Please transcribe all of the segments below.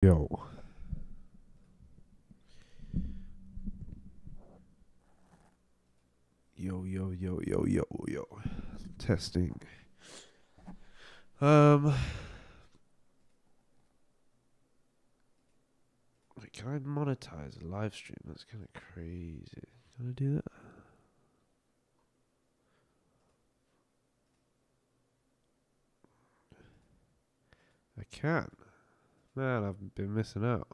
Yo, yo. Testing. Um, wait, can I monetize a live stream? That's kind of crazy. Can I do that? I can. Man, I've been missing out.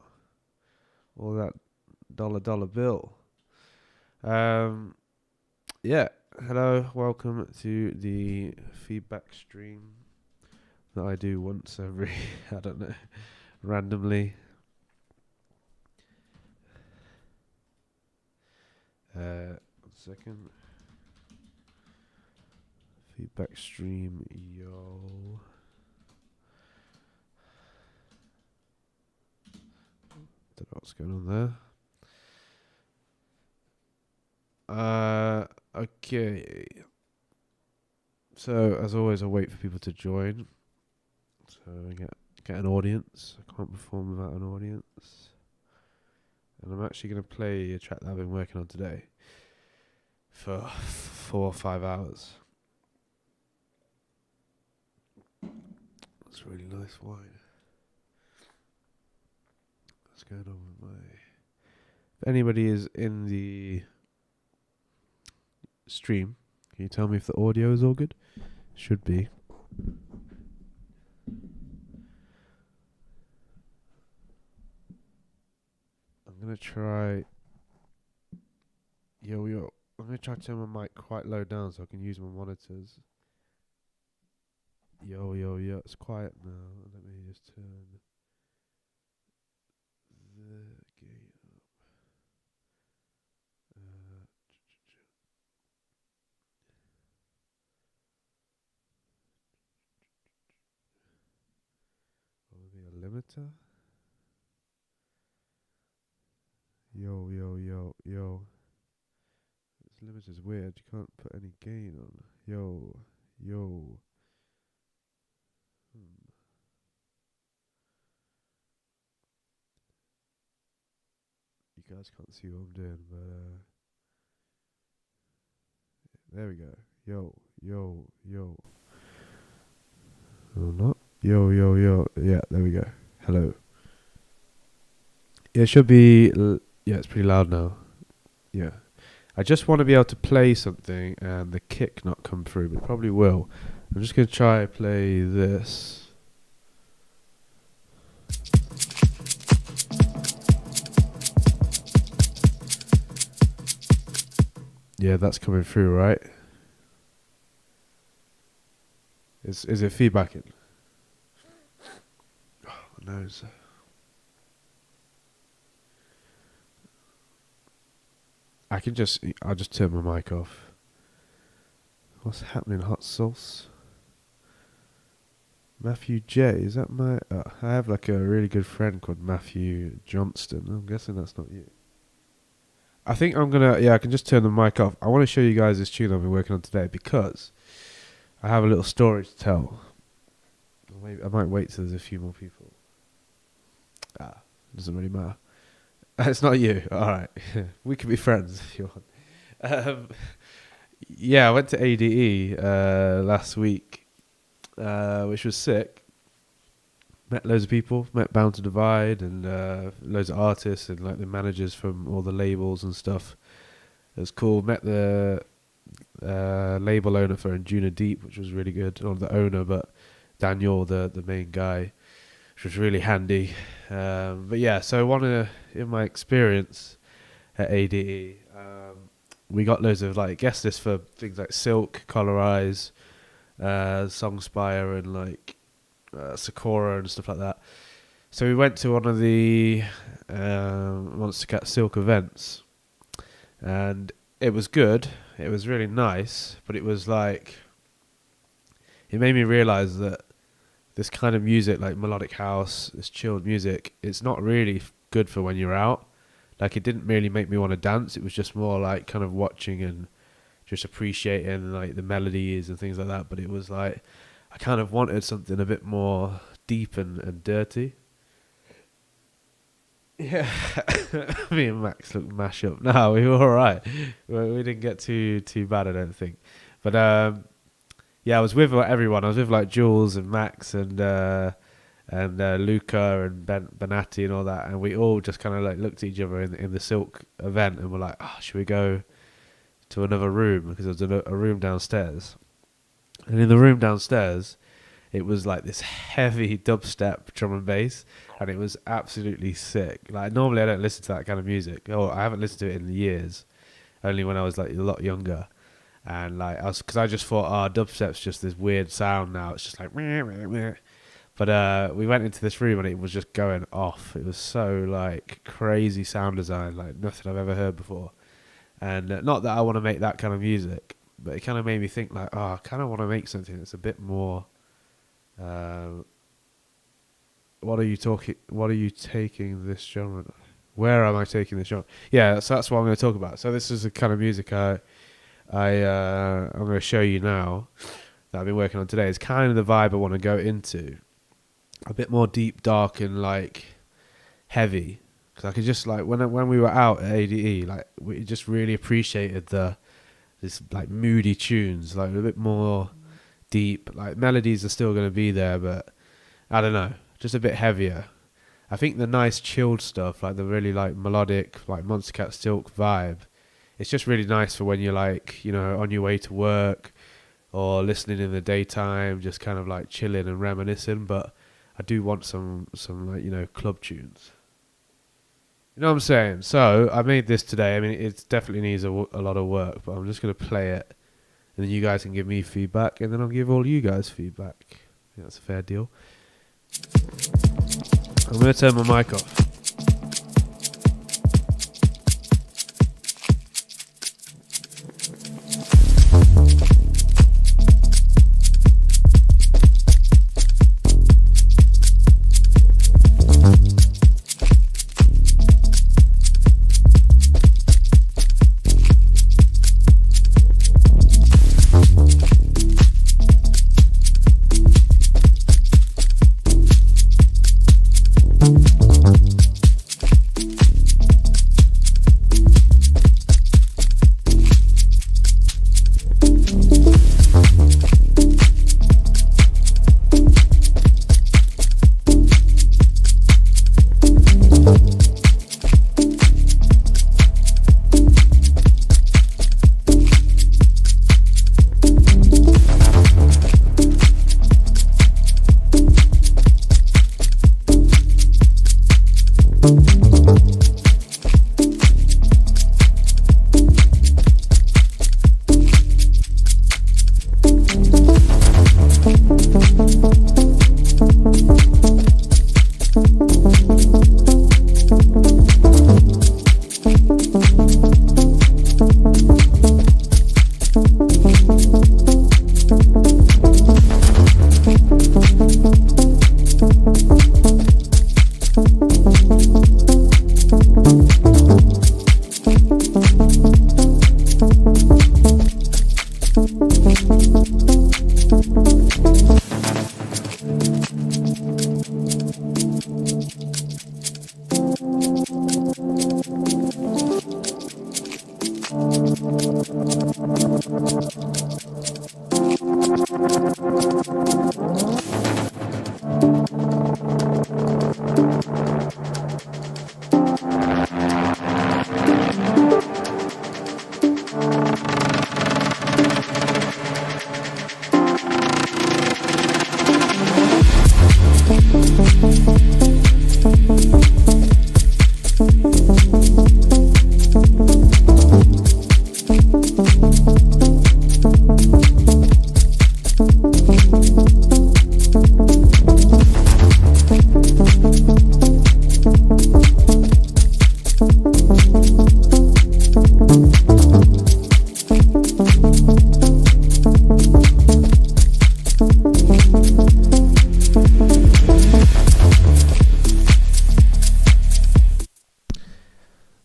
All that dollar bill. Um, yeah. Hello, welcome to the feedback stream that I do once every, I don't know, randomly. 1 second. Feedback stream, yo. Don't know what's going on there. Okay. So as always, I wait for people to join. So I get an audience. I can't perform without an audience. And I'm actually going to play a track that I've been working on today for 4 or 5 hours. It's really nice wine. What's going on with my... If anybody is in the stream, can you tell me if the audio is all good? Should be. I'm going to try... Yo. I'm going to try to turn my mic quite low down so I can use my monitors. Yo. It's quiet now. Let me just turn the gain up. Maybe a limiter. Yo. This limiter's weird. You can't put any gain on. Yo. You guys can't see what I'm doing, but there we go. Yo. Or not. Yo. Yeah, there we go. Hello. Yeah, it should be. Yeah, it's pretty loud now. Yeah. I just want to be able to play something and the kick not come through, but it probably will. I'm just going to try play this. Yeah, that's coming through, right? Is it feedbacking? Oh, my nose. I'll just turn my mic off. What's happening, hot sauce? Matthew J, is that my... I have like a really good friend called Matthew Johnston. I'm guessing that's not you. I think I'm gonna... Yeah, I can just turn the mic off. I want to show you guys this tune I've been working on today because I have a little story to tell. Or maybe I might wait till there's a few more people. Doesn't really matter. It's not you. All right. We can be friends if you want. Yeah, I went to ADE last week, which was sick. Met loads of people. Met Bound to Divide and loads of artists and like the managers from all the labels and stuff. It was cool. Met the label owner for Anjuna Deep, which was really good. Not the owner, but Daniel, the main guy, which was really handy. But yeah, so in my experience at ADE, we got loads of like guest lists for things like Silk, Colorize, Songspire, and like Sakura and stuff like that. So we went to one of the Monster Cat Silk events, and it was good. It was really nice, but it was like it made me realize that this kind of music, like melodic house, this chilled music, it's not really good for when you're out. Like, it didn't really make me want to dance. It was just more like kind of watching and just appreciating like the melodies and things like that. But it was like I kind of wanted something a bit more deep and dirty. Yeah, me and Max looked mash up. No, we were all right. We didn't get too bad, I don't think. But yeah, I was with everyone. I was with like Jules and Max and Luca and Benatti and all that, and we all just kind of like looked at each other in the Silk event, and we're like, "Oh, should we go to another room?" Because there was a room downstairs, and in the room downstairs, it was like this heavy dubstep drum and bass, and it was absolutely sick. Like normally I don't listen to that kind of music. Oh, I haven't listened to it in years, only when I was like a lot younger. And like because I just thought, dubstep's just this weird sound now. It's just like, meh, meh, meh. But we went into this room and it was just going off. It was so like crazy sound design, like nothing I've ever heard before. And not that I want to make that kind of music, but it kind of made me think like, I kind of want to make something that's a bit more. What are you taking this genre? Where am I taking this genre? Yeah, so that's what I'm going to talk about. So this is the kind of music I'm going to show you now that I've been working on today. It's kind of the vibe I want to go into, a bit more deep, dark, and like heavy. Because I could just like when we were out at ADE, like we just really appreciated this like moody tunes, like a bit more deep. Like melodies are still going to be there, but I don't know, just a bit heavier. I think the nice chilled stuff, like the really like melodic, like Monster Cat Silk vibe, it's just really nice for when you're like, you know, on your way to work or listening in the daytime, just kind of like chilling and reminiscing. But I do want some like, you know, club tunes. You know what I'm saying? So I made this today. I mean, it definitely needs a lot of work, but I'm just going to play it, and then you guys can give me feedback, and then I'll give all you guys feedback. I think that's a fair deal. I'm going to turn my mic off.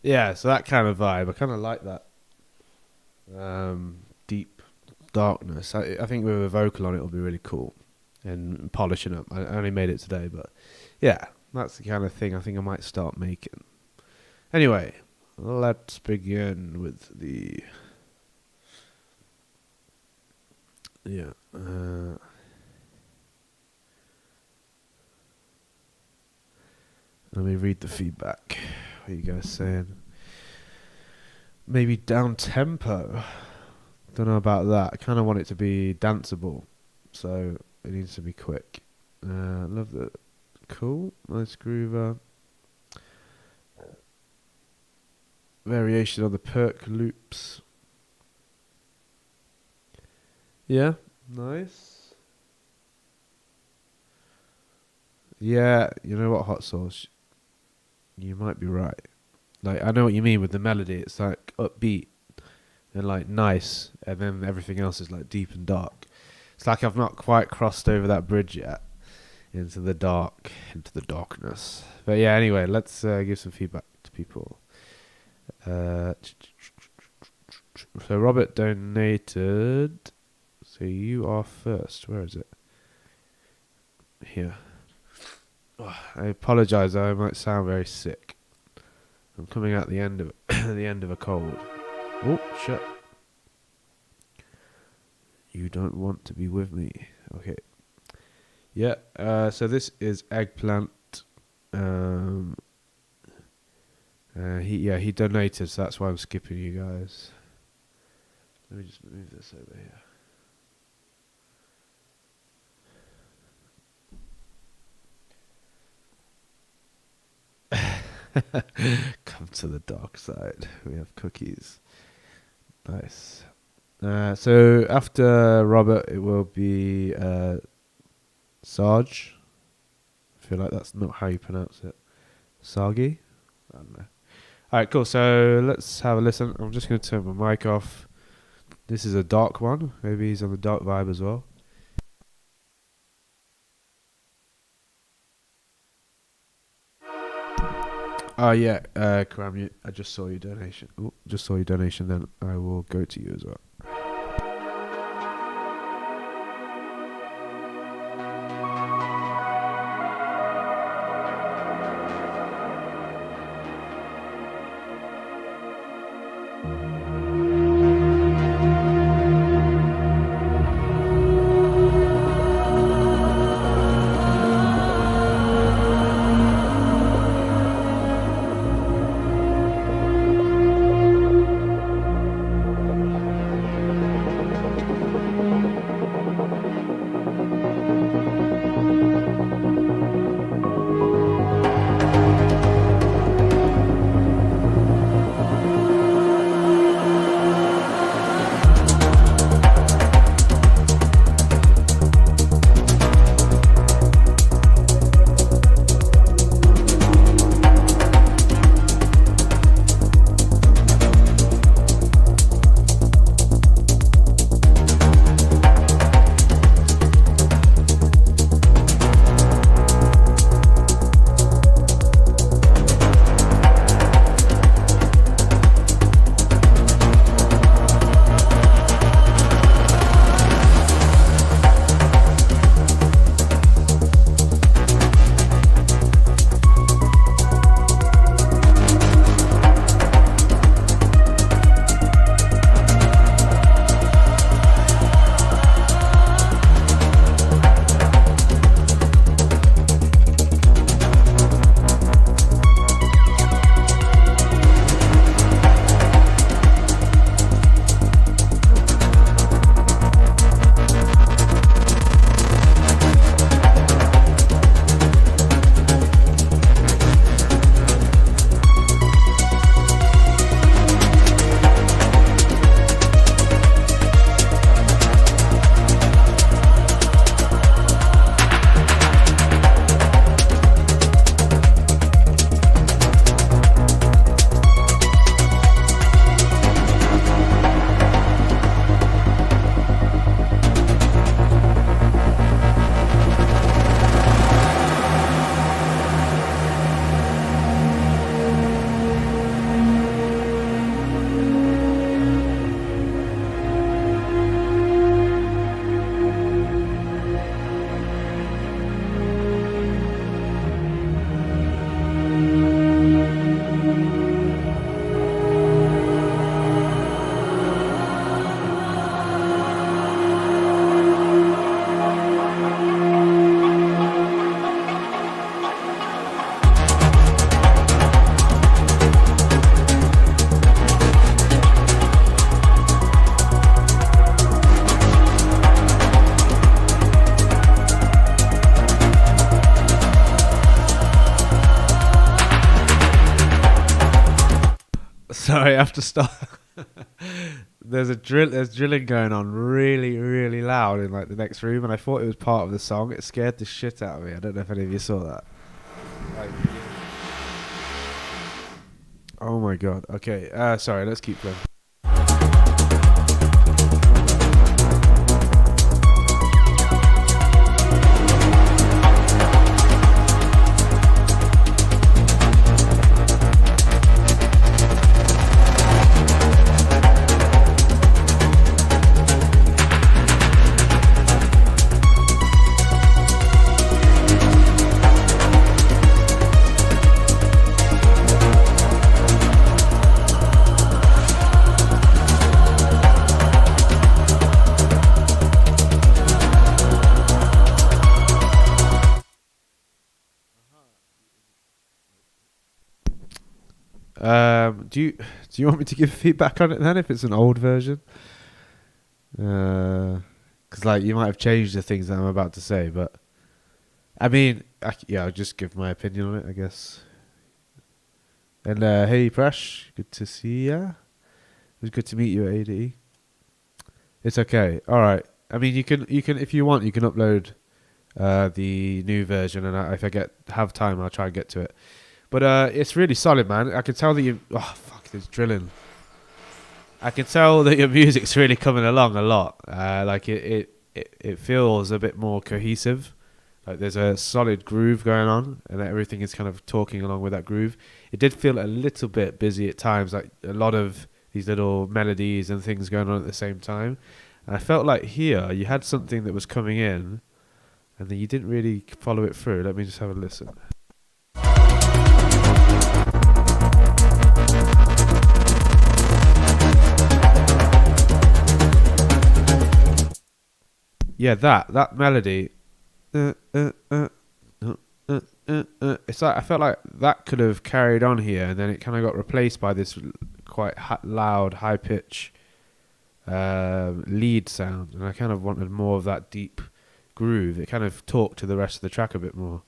Yeah, so that kind of vibe, I kind of like that deep darkness. I think with a vocal on it will be really cool, and polishing up. I only made it today, but yeah, that's the kind of thing I think I might start making. Anyway, let's begin with the yeah. Let me read the feedback. What are you guys saying? Maybe down tempo. Don't know about that. I kind of want it to be danceable, so it needs to be quick. Love that. Cool. Nice groover. Variation on the perk loops. Yeah, nice. Yeah, you know what, Hot Sauce? You might be right. Like, I know what you mean with the melody. It's like upbeat and like nice, and then everything else is like deep and dark. It's like I've not quite crossed over that bridge yet into the darkness. But yeah, anyway, let's give some feedback to people. So Robert donated. So you are first. Where is it? Here. Oh, I apologise. I might sound very sick. I'm coming out the end of the end of a cold. Oh, shit. You don't want to be with me. Okay. Yeah. So this is Eggplant. He donated, so that's why I'm skipping you guys. Let me just move this over here. Come to the dark side. We have cookies. Nice. So after Robert, it will be Sarge. I feel like that's not how you pronounce it. Sargi? I don't know. Alright, cool. So let's have a listen. I'm just going to turn my mic off. This is a dark one. Maybe he's on the dark vibe as well. Oh yeah, Karam, I just saw your donation. Oh, just saw your donation. Then I will go to you as well. Sorry, I have to stop. There's drilling going on really, really loud in like the next room, and I thought it was part of the song. It scared the shit out of me. I don't know if any of you saw that. Like, oh my god. Okay. Sorry. Let's keep playing. Do you want me to give feedback on it then if it's an old version? Because like you might have changed the things that I'm about to say, but I mean, yeah, I'll just give my opinion on it, I guess. And hey, Prash, good to see ya. It was good to meet you at ADE. It's okay. All right. I mean, you can if you want, you can upload the new version, and if I have time, I'll try and get to it. But it's really solid, man. I can tell that you. Oh fuck, there's drilling. I can tell that your music's really coming along a lot. Like it feels a bit more cohesive. Like there's a solid groove going on, and everything is kind of talking along with that groove. It did feel a little bit busy at times, like a lot of these little melodies and things going on at the same time. And I felt like here you had something that was coming in, and then you didn't really follow it through. Let me just have a listen. Yeah, that melody. It's like I felt like that could have carried on here, and then it kind of got replaced by this quite loud, high pitch lead sound, and I kind of wanted more of that deep groove. It kind of talked to the rest of the track a bit more.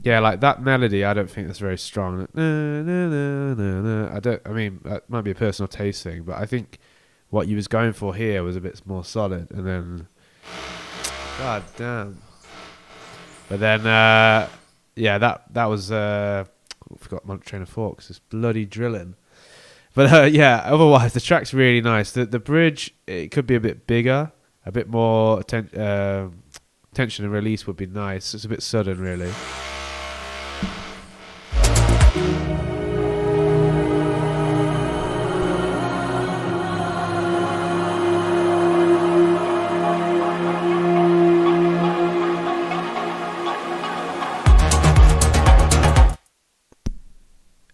Yeah, like that melody, I don't think that's very strong. I mean, that might be a personal taste thing, but I think what you was going for here was a bit more solid. And then, god damn. But then, yeah, that was I forgot my train of thought because it's bloody drilling. But yeah, otherwise the track's really nice. The bridge, it could be a bit bigger, a bit more tension and release would be nice. It's a bit sudden, really.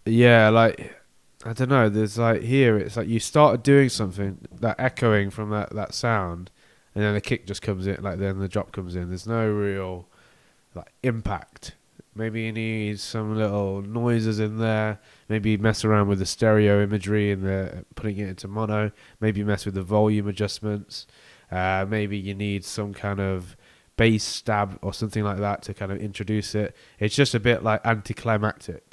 Yeah, like I don't know. There's like here, it's like you started doing something that echoing from that sound, and then the kick just comes in, like then the drop comes in. There's no real like impact. Maybe you need some little noises in there. Maybe mess around with the stereo imagery and putting it into mono. Maybe mess with the volume adjustments. Maybe you need some kind of bass stab or something like that to kind of introduce it. It's just a bit like anticlimactic.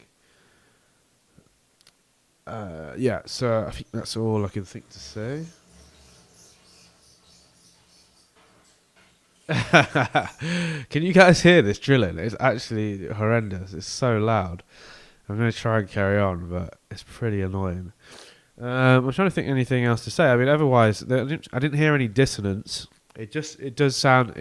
Yeah, so I think that's all I can think to say. Can you guys hear this drilling? It's actually horrendous. It's so loud. I'm going to try and carry on, but it's pretty annoying. I'm trying to think anything else to say. I mean, otherwise, I didn't hear any dissonance. It does sound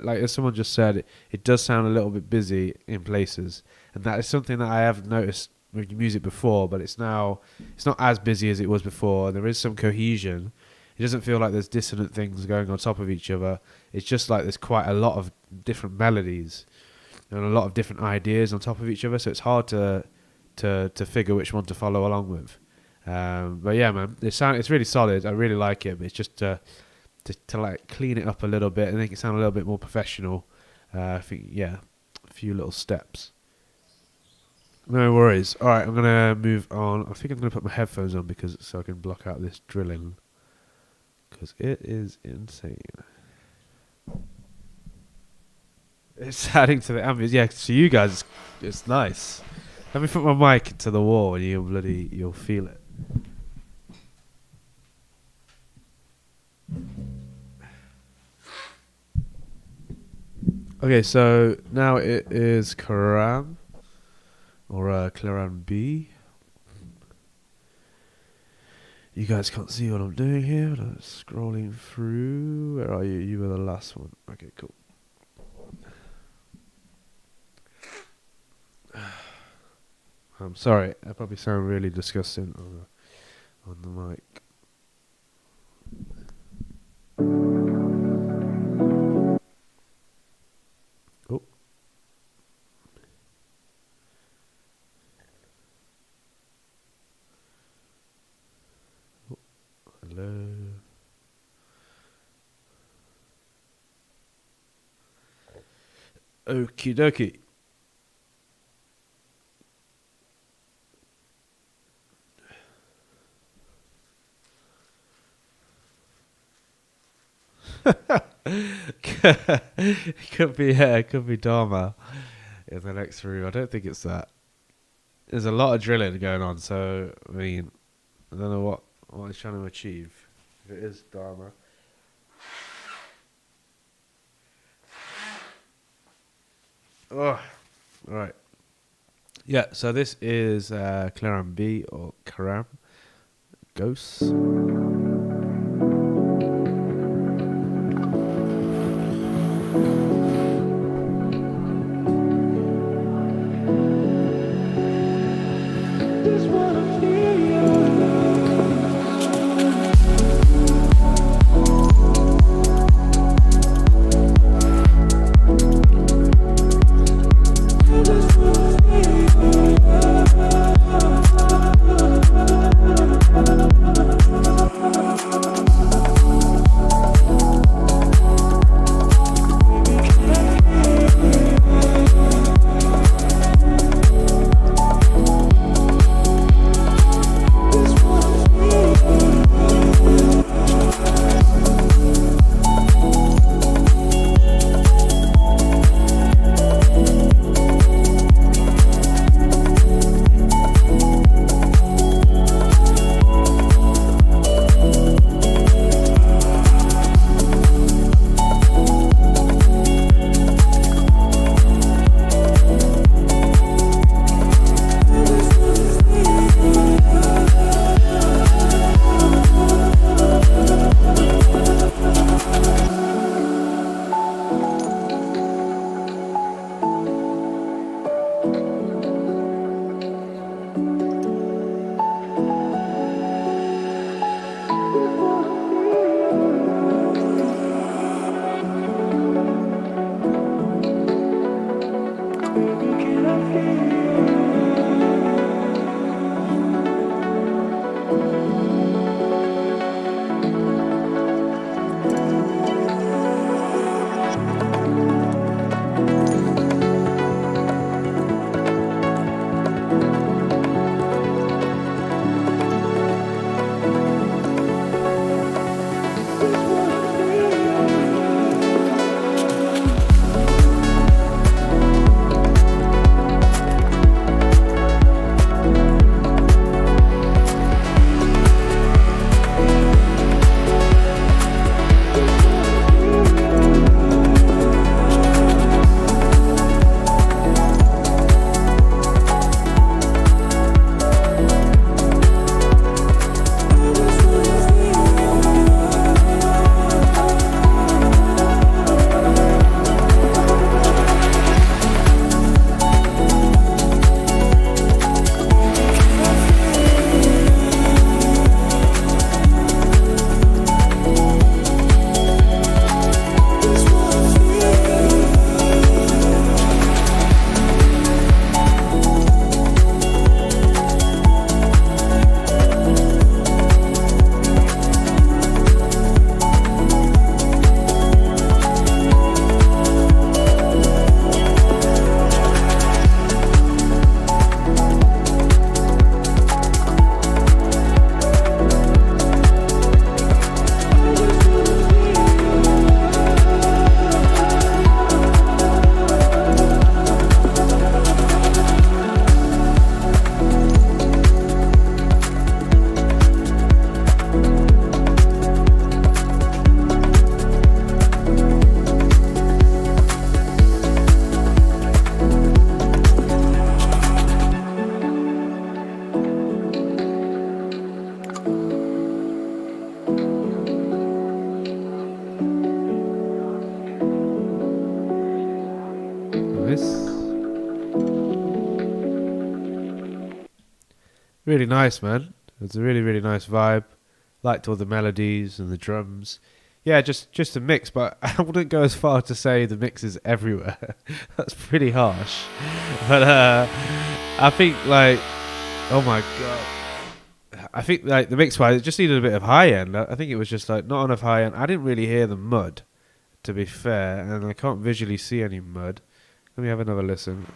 like, as someone just said, it does sound a little bit busy in places, and that is something that I have noticed with music before, but it's not as busy as it was before. There is some cohesion. It doesn't feel like there's dissonant things going on top of each other. It's just like there's quite a lot of different melodies and a lot of different ideas on top of each other, so it's hard to figure which one to follow along with. But yeah, man, it's really solid. I really like it, but it's just to like clean it up a little bit and make it sound a little bit more professional. I think, yeah, a few little steps. No worries. All right, I'm going to move on. I think I'm going to put my headphones on so I can block out this drilling, because it is insane. It's adding to the ambience. Yeah, to you guys, it's nice. Let me put my mic to the wall and you'll feel it. Okay, so now it is Karam or Claran B. You guys can't see what I'm doing here, but I'm scrolling through. Where are you? You were the last one. Okay, cool. I'm sorry, I probably sound really disgusting on the mic. Oh. Oh. Hello. Okie dokie. It could be Dharma in the next room. I don't think it's that. There's a lot of drilling going on, so I mean, I don't know what he's trying to achieve. If it is Dharma. Oh, right. Yeah, so this is Karam B or Karam Ghosts. really nice, man. It was a really, really nice vibe. Liked all the melodies and the drums. Yeah, just a mix, but I wouldn't go as far to say the mix is everywhere. That's pretty harsh. But I think like, oh my god, I think like the mix wise, it just needed a bit of high end. I think it was just like not enough high end. I didn't really hear the mud, to be fair, and I can't visually see any mud. Let me have another listen.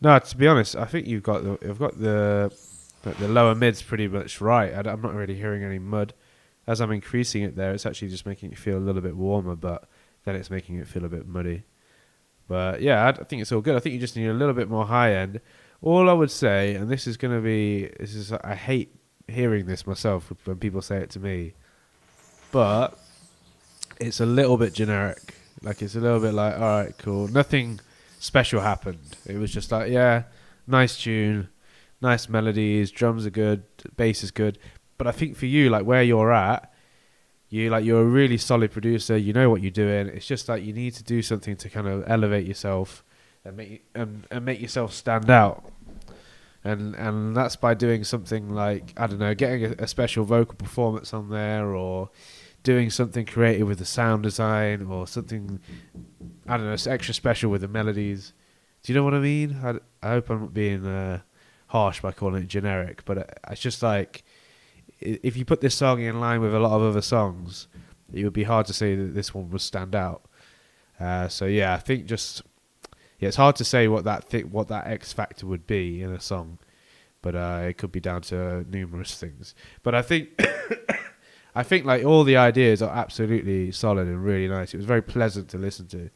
No, to be honest, I think you've got the lower mids pretty much right. I'm not really hearing any mud. As I'm increasing it there, it's actually just making it feel a little bit warmer, but then it's making it feel a bit muddy. But yeah, I think it's all good. I think you just need a little bit more high end. All I would say, and I hate hearing this myself when people say it to me, but it's a little bit generic. Like it's a little bit like, all right, cool. Nothing special happened. It was just like, yeah, nice tune, nice melodies, drums are good, bass is good. But I think for you, like where you're at, you're a really solid producer. You know what you're doing. It's just like you need to do something to kind of elevate yourself and make yourself stand out. And that's by doing something like, I don't know, getting a special vocal performance on there, or doing something creative with the sound design, or something, I don't know, extra special with the melodies. Do you know what I mean? I hope I'm not being harsh by calling it generic, but it's just like, if you put this song in line with a lot of other songs, it would be hard to say that this one would stand out. So yeah, I think it's hard to say what that X factor would be in a song, but it could be down to numerous things. But I think I think like all the ideas are absolutely solid and really nice. It was very pleasant to listen to.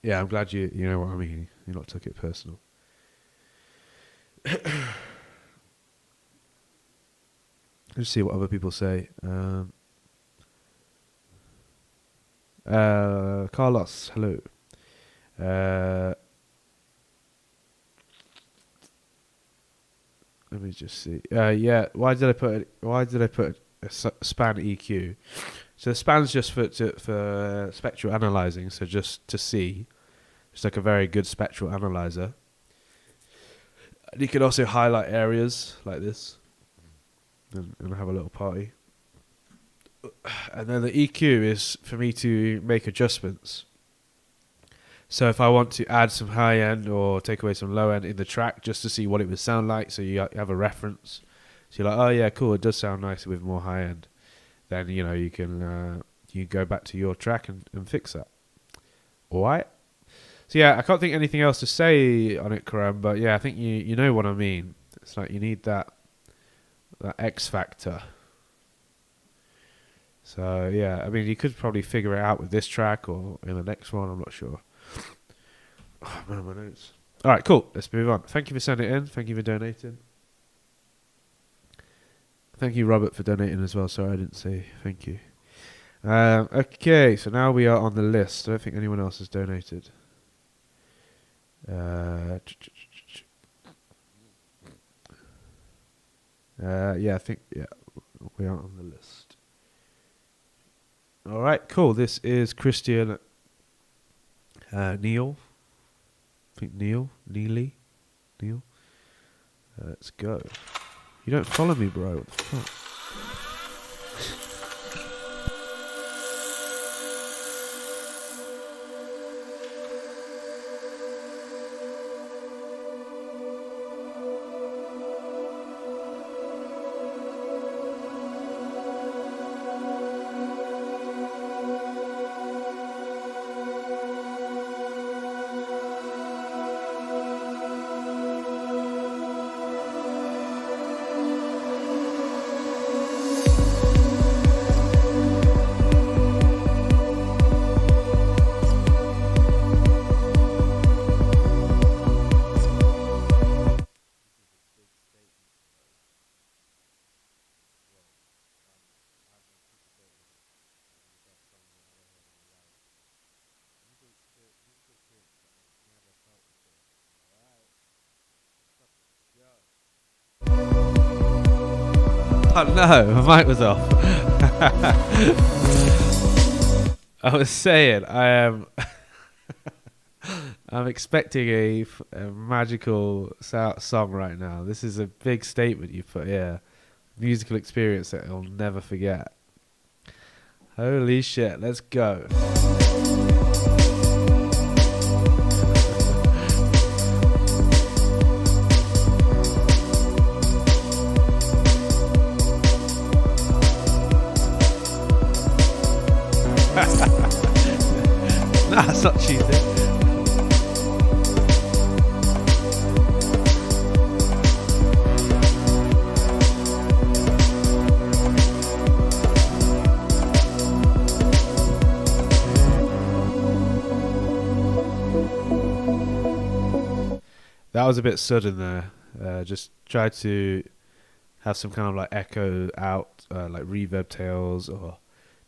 Yeah, I'm glad you know what I mean. You not took it personal. Let's see what other people say. Carlos, hello. Let me just see. Yeah, why did I put a span EQ? So the span's just for spectral analyzing. So just to see, it's like a very good spectral analyzer. And you can also highlight areas like this, and have a little party. And then the EQ is for me to make adjustments. So if I want to add some high end or take away some low end in the track, just to see what it would sound like, so you have a reference. So you're like, oh yeah, cool, it does sound nicer with more high end. Then you can go back to your track and fix that. All right. So yeah, I can't think anything else to say on it, Karam. But yeah, I think you know what I mean. It's like you need that X factor. So yeah, I mean, you could probably figure it out with this track or in the next one. I'm not sure. Oh man, my notes. All right, cool. Let's move on. Thank you for sending it in. Thank you for donating. Thank you, Robert, for donating as well. Sorry, I didn't say thank you. Okay, so now we are on the list. I don't think anyone else has donated. Yeah, I think we are on the list. All right, cool. This is Christian Neil. I think Neil. Let's go. You don't follow me, bro. What the fuck? Oh no, my mic was off. I was saying, I am. I'm expecting a magical song right now. This is a big statement you put here. Musical experience that I'll never forget. Holy shit, let's go. Nah, it's not cheating. That was a bit sudden there. Just try to have some kind of like echo out, like reverb tails or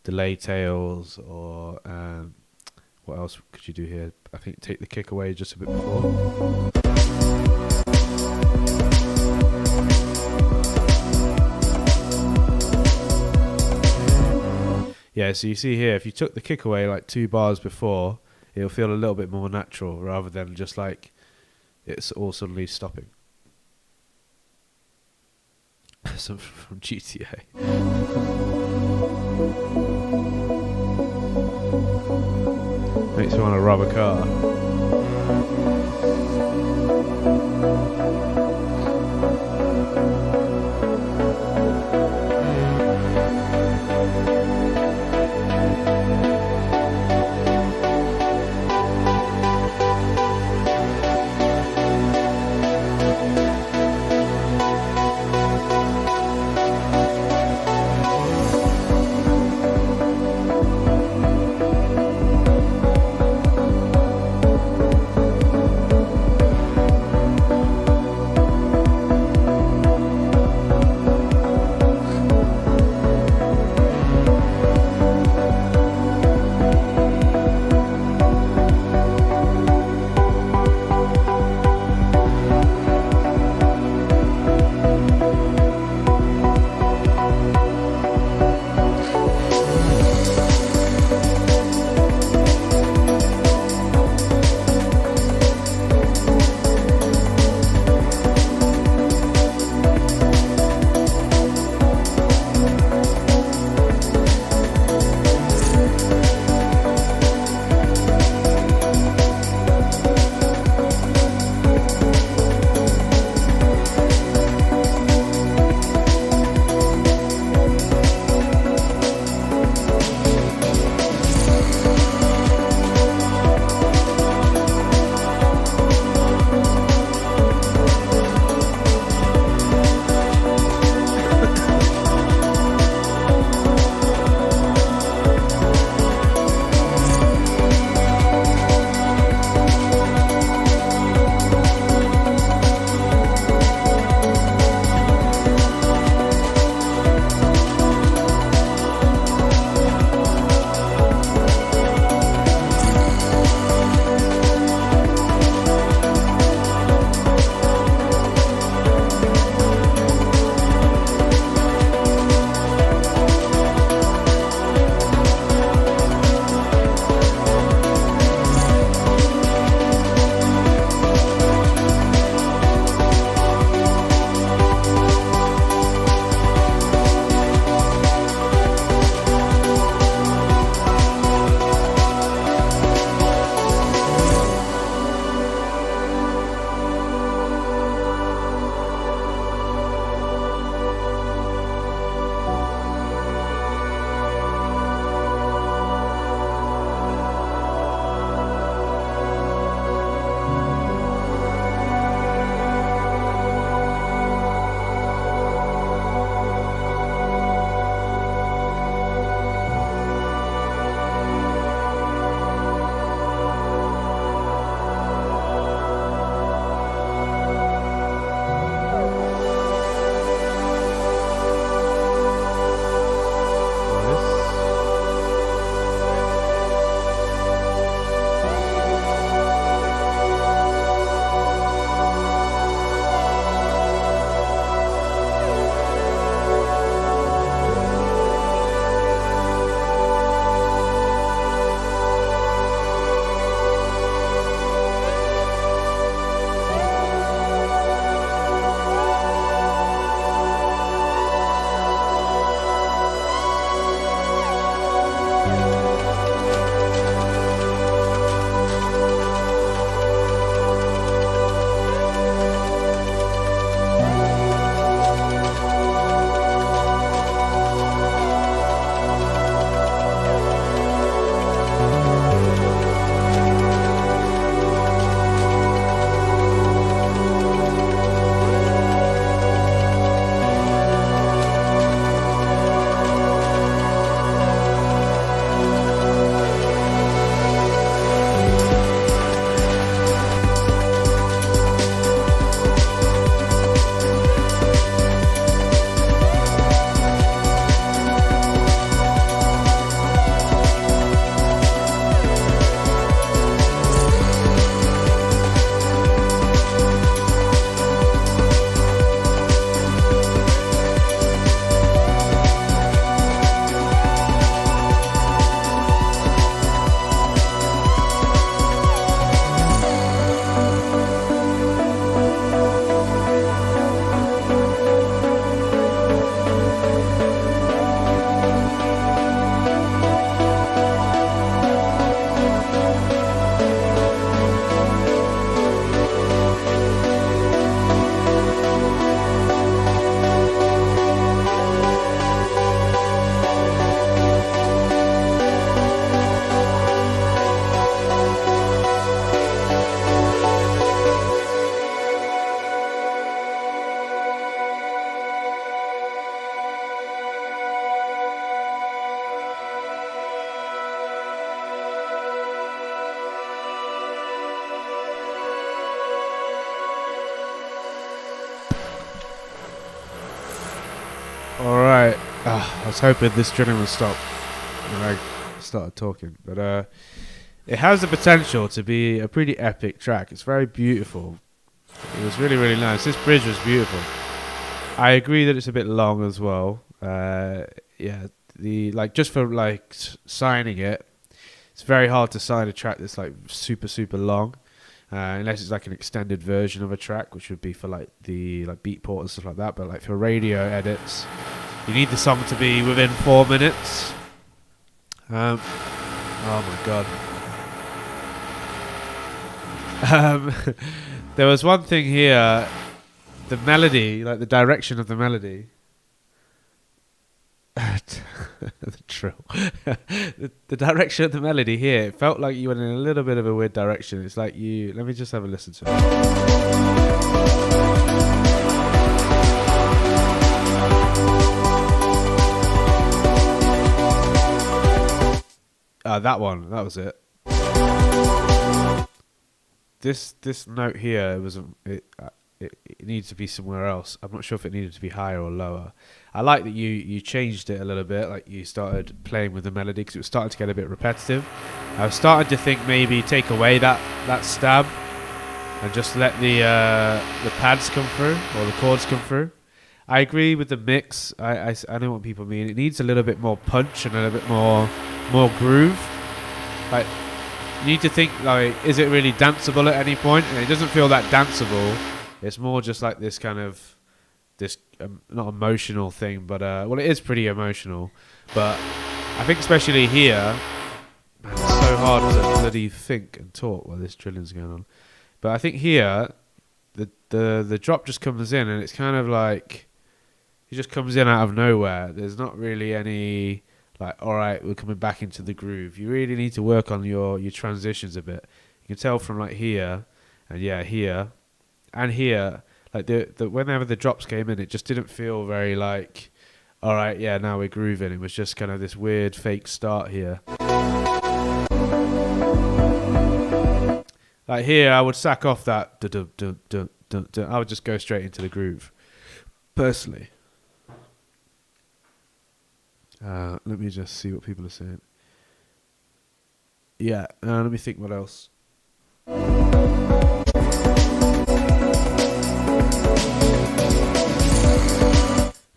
delay tails, or what else could you do here? I think take the kick away just a bit before. Yeah, so you see here, if you took the kick away like 2 bars before, it'll feel a little bit more natural rather than just like it's all suddenly stopping. Some from GTA. Makes me want to rob a car. Alright. I was hoping this drilling would stop when I started talking. But it has the potential to be a pretty epic track. It's very beautiful. It was really, really nice. This bridge was beautiful. I agree that it's a bit long as well. Yeah, just for signing it, it's very hard to sign a track that's like super, super long. Unless it's like an extended version of a track, which would be for like the Beatport and stuff like that. But like for radio edits, you need the song to be within 4 minutes. Oh my god. There was one thing here, the melody, like the direction of the melody. The trill. the direction of the melody here, it felt like you went in a little bit of a weird direction. It's like let me just have a listen to it. That one, that was it. This note here it needs to be somewhere else. I'm not sure if it needed to be higher or lower. I like that you changed it a little bit, like you started playing with the melody because it was starting to get a bit repetitive. I was starting to think maybe take away that stab and just let the pads come through or the chords come through. I agree with the mix. I know what people mean. It needs a little bit more punch and a little bit more groove. Like you need to think like, is it really danceable at any point? And it doesn't feel that danceable. It's more just like this kind of not emotional thing, but well, it is pretty emotional. But I think especially here, man, it's so hard to bloody think and talk while this drilling's going on. But I think here, the drop just comes in, and it's kind of like it just comes in out of nowhere. There's not really any like, all right, we're coming back into the groove. You really need to work on your transitions a bit. You can tell from like here, and yeah, here, and here. Like the whenever the drops came in, it just didn't feel very like, all right, yeah, now we're grooving. It was just kind of this weird fake start here. Like here, I would sack off that. I would just go straight into the groove, personally. Let me just see what people are saying. Yeah, let me think what else.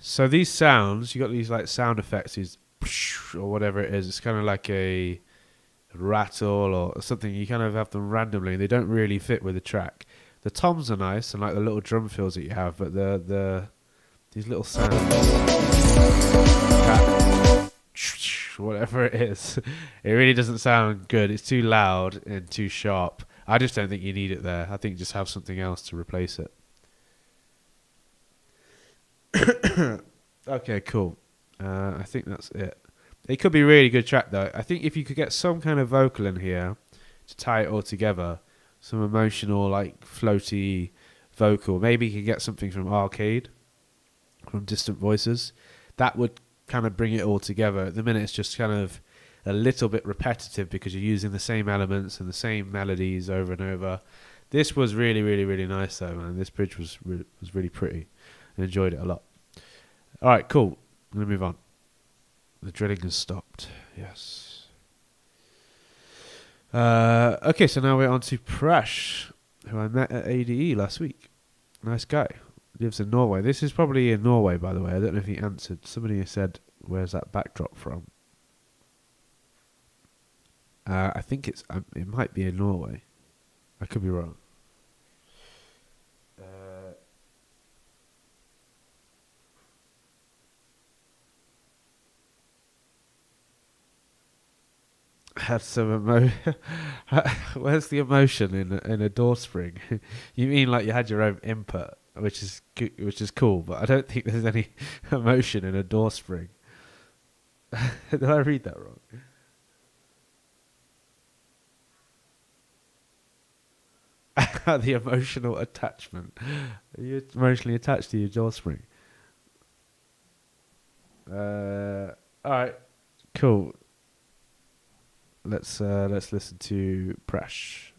So these sounds, you got these like sound effects, these or whatever it is. It's kind of like a rattle or something. You kind of have them randomly. They don't really fit with the track. The toms are nice and like the little drum fills that you have, but these little sounds, whatever it is, it really doesn't sound good. It's too loud and too sharp. I just don't think you need it there. I think just have something else to replace it. Okay, cool. I think that's it. It could be a really good track though. I think if you could get some kind of vocal in here to tie it all together, some emotional like floaty vocal, maybe you could get something from Arcade, from Distant Voices, that would kind of bring it all together. At the minute it's just kind of a little bit repetitive because you're using the same elements and the same melodies over and over. This was really, really, really nice though, man. This bridge was really pretty. I enjoyed it a lot. All right, cool. I'm going to move on. The drilling has stopped. Yes. Okay, so now we're on to Prash, who I met at ADE last week. Nice guy. Lives in Norway. This is probably in Norway, by the way. I don't know if he answered. Somebody said, where's that backdrop from? I think it might be in Norway. I could be wrong. Had some where's the emotion in a door spring? You mean like you had your own input, which is cool, but I don't think there's any emotion in a door spring. Did I read that wrong? The emotional attachment. Are you emotionally attached to your door spring? All right, cool. Let's listen to Prash.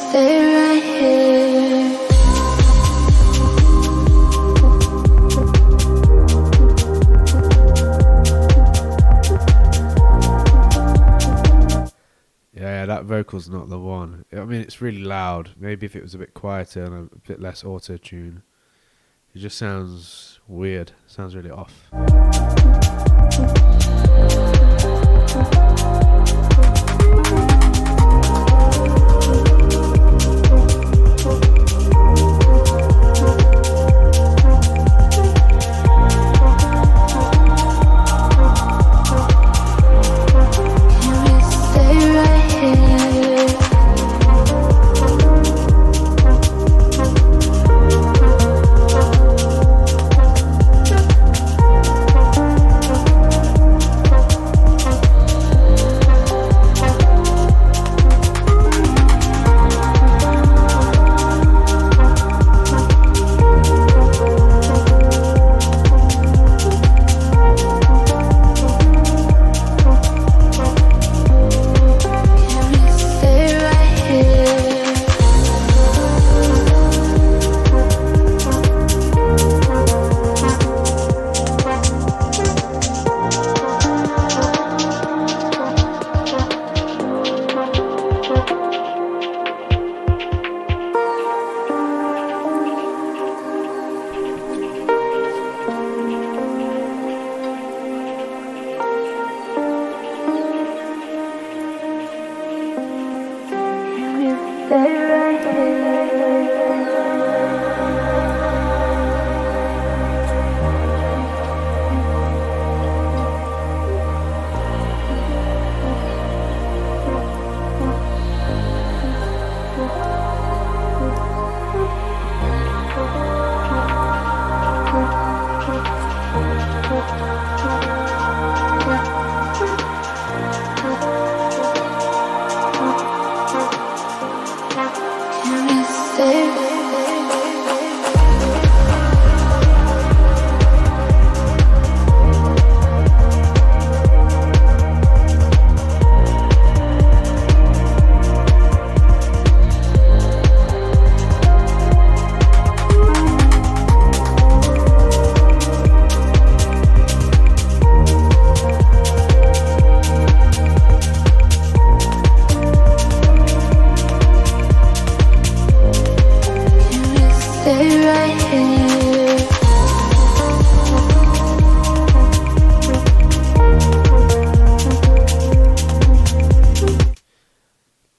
stay right here. Yeah, that vocal's not the one. I mean, it's really loud. Maybe if it was a bit quieter and a bit less auto-tune. It just sounds weird. Sounds really off.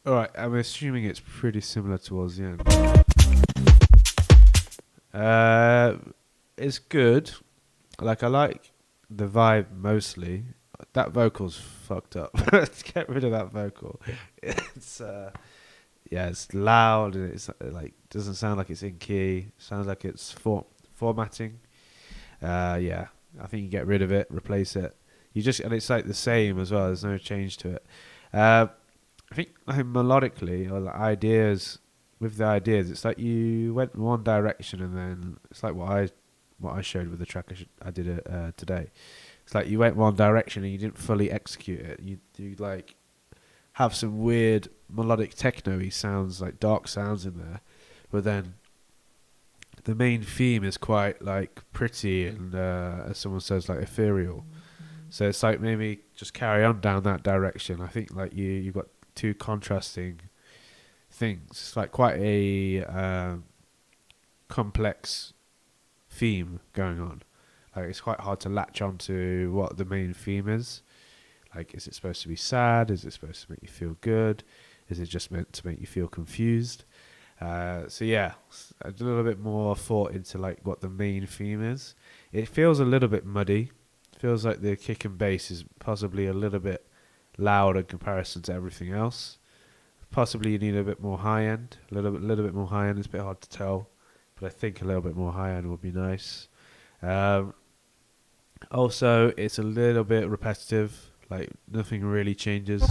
Alright, I'm assuming it's pretty similar towards the end. It's good. Like, I like the vibe mostly. That vocal's fucked up. Let's get rid of that vocal. It's it's loud and it's like doesn't sound like it's in key. Sounds like it's formatting. I think you get rid of it, replace it. And it's like the same as well. There's no change to it. I think like melodically or like ideas, it's like you went in one direction and then it's like what I showed with the track I did it today. It's like you went one direction and you didn't fully execute it. You like have some weird melodic techno-y sounds, like dark sounds in there, but then the main theme is quite like pretty and as someone says, like ethereal. So it's like maybe just carry on down that direction. I think like you've got two contrasting things. It's like quite a complex theme going on. Like it's quite hard to latch onto what the main theme is. Like, is it supposed to be sad? Is it supposed to make you feel good? Is it just meant to make you feel confused? So yeah, a little bit more thought into like what the main theme is. It feels a little bit muddy. It feels like the kick and bass is possibly a little bit loud in comparison to everything else. Possibly you need a bit more high end, a little bit more high end. It's a bit hard to tell, but I think a little bit more high end would be nice. Also, it's a little bit repetitive. Like nothing really changes.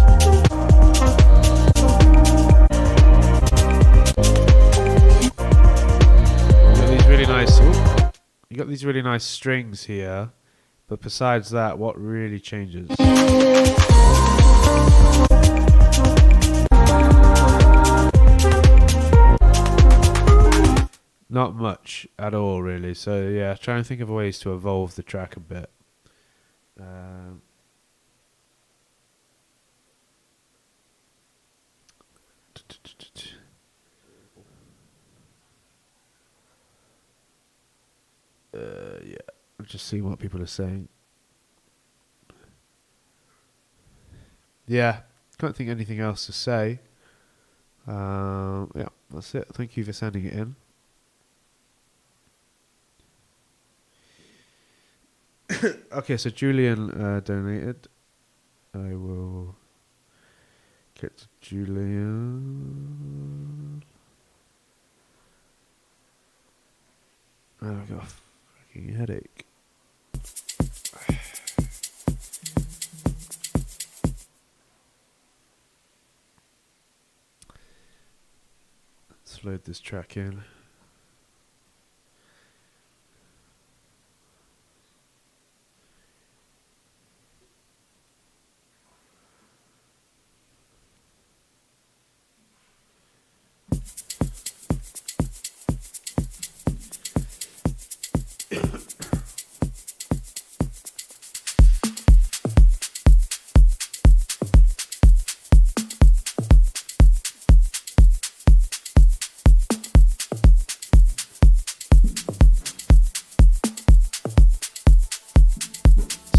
You got these really nice strings here, but besides that, what really changes? not much at all, really. So yeah, try and think of ways to evolve the track a bit. Um, yeah, I'm just seeing what people are saying. Yeah, can't think of anything else to say. Yeah, that's it. Thank you for sending it in. Okay, so Julian donated. I will get to Julian. Oh, I've got a fucking headache. Let's load this track in.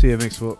See you, Mixport.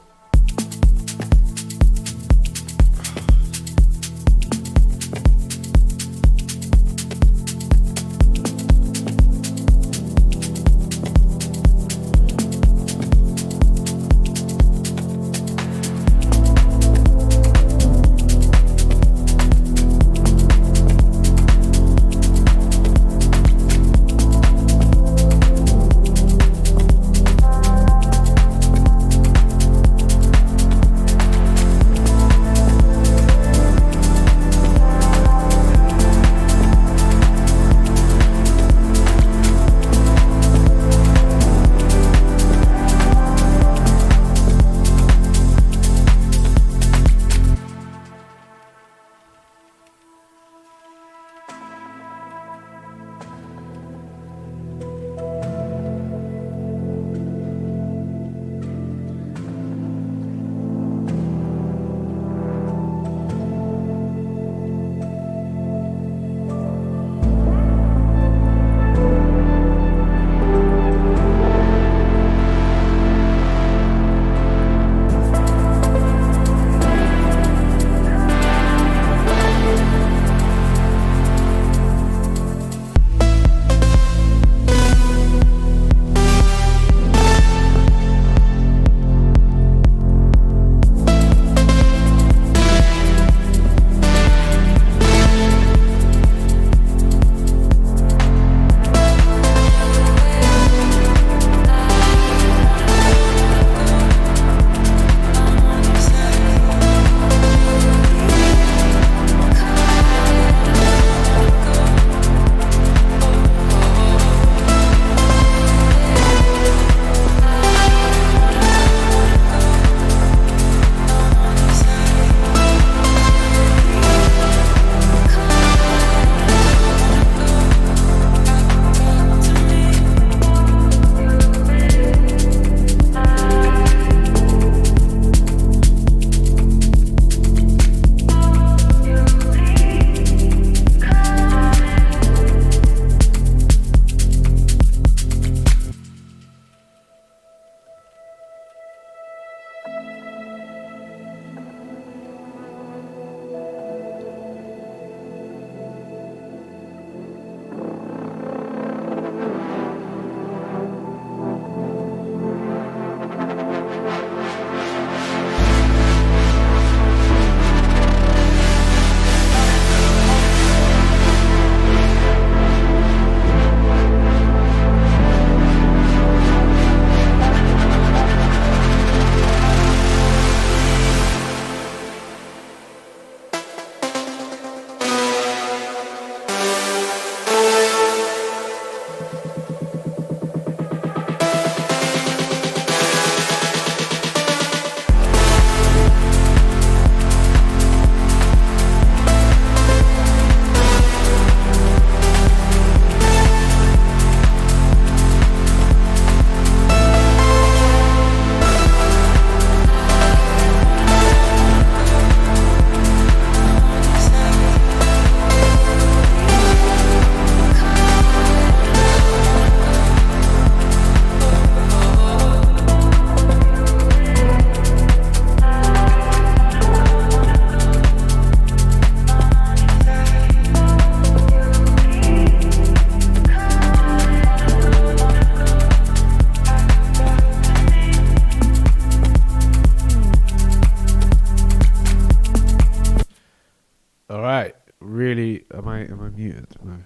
Am I muted? No.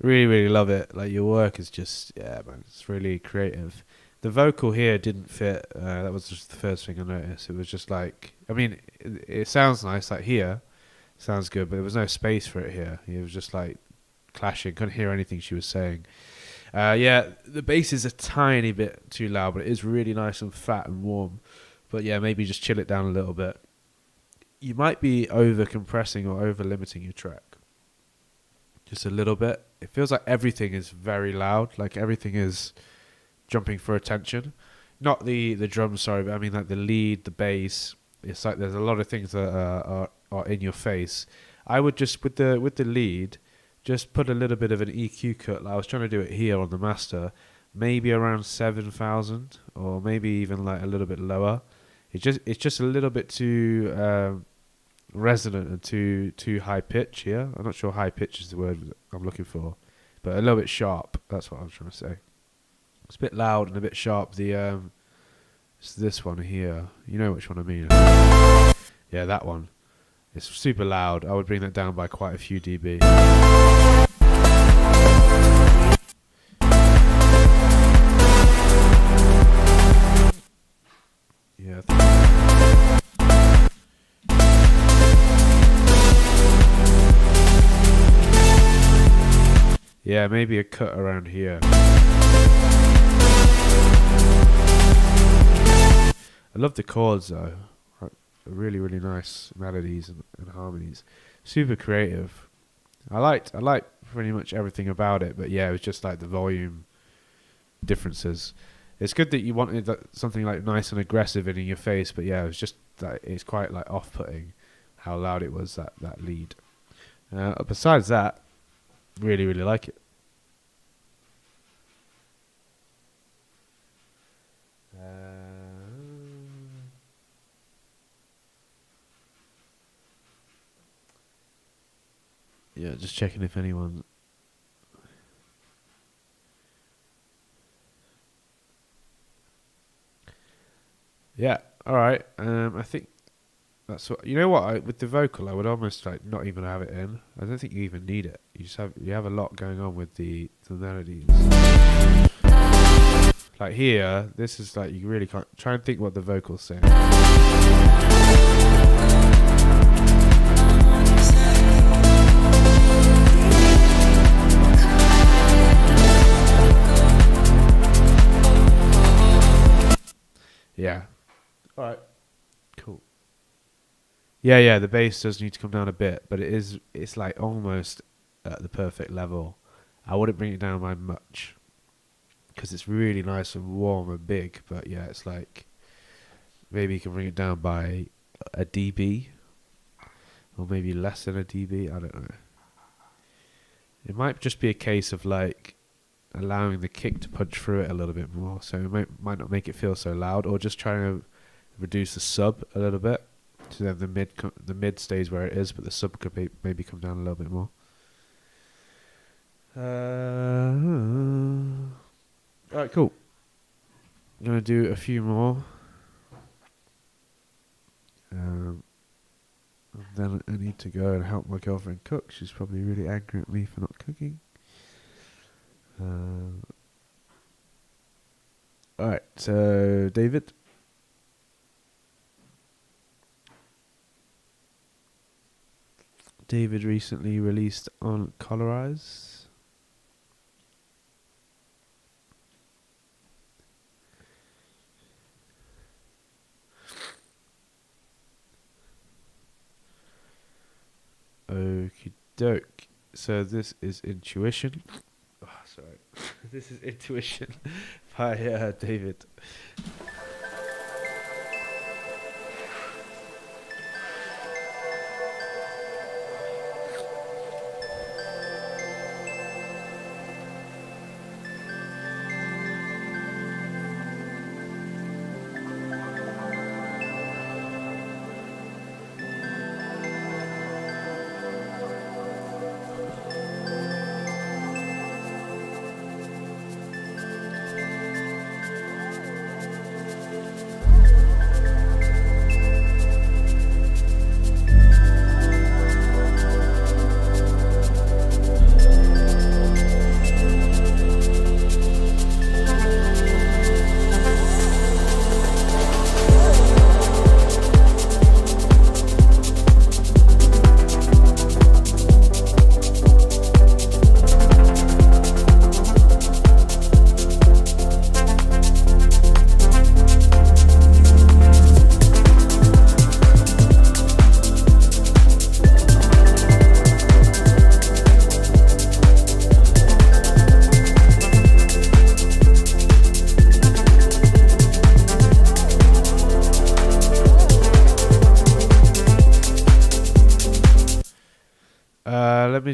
Really, really love it. Like your work is just, yeah, man. It's really creative. The vocal here didn't fit. That was just the first thing I noticed. It was just like, I mean, it sounds nice. Like here, sounds good, but there was no space for it here. It was just like clashing. Couldn't hear anything she was saying. Yeah, the bass is a tiny bit too loud, but it is really nice and fat and warm. But yeah, maybe just chill it down a little bit. You might be over compressing or over limiting your track. Just a little bit. It feels like everything is very loud. Like everything is jumping for attention. Not the drums, sorry, but I mean like the lead, the bass. It's like there's a lot of things that are in your face. I would just with the lead, just put a little bit of an EQ cut. Like I was trying to do it here on the master, maybe around 7,000 or maybe even like a little bit lower. It's just a little bit too resonant and too high pitch here. I'm not sure high pitch is the word I'm looking for, but a little bit sharp. That's what I'm trying to say. It's a bit loud and a bit sharp. It's this one here. You know which one I mean. Yeah, that one. It's super loud. I would bring that down by quite a few dB. Yeah. Yeah, maybe a cut around here. I love the chords though. Really, really nice melodies and harmonies. Super creative. I liked pretty much everything about it, but yeah, it was just like the volume differences. It's good that you wanted something like nice and aggressive and in your face, but yeah, it was just that it's quite like off-putting how loud it was, that lead. Besides that, really, really like it. Yeah, just checking if anyone. Yeah, all right. I think that's what you know. What with the vocal, I would almost like not even have it in. I don't think you even need it. You have a lot going on with the melodies. Like here, this is like you really can't try and think what the vocal's saying. Yeah. All right. Cool. Yeah. The bass does need to come down a bit, but it's like almost at the perfect level. I wouldn't bring it down by much because it's really nice and warm and big. But yeah, it's like maybe you can bring it down by a dB or maybe less than a dB. I don't know. It might just be a case of like allowing the kick to punch through it a little bit more, so it might not make it feel so loud, or just trying to reduce the sub a little bit, so then the mid stays where it is, but the sub could maybe come down a little bit more. Alright, cool. I'm gonna do a few more, and then I need to go and help my girlfriend cook. She's probably really angry at me for not cooking. Alright, so David. David recently released on Colorize. Okie doke. So this is Intuition. Oh, sorry. This is Intuition by David.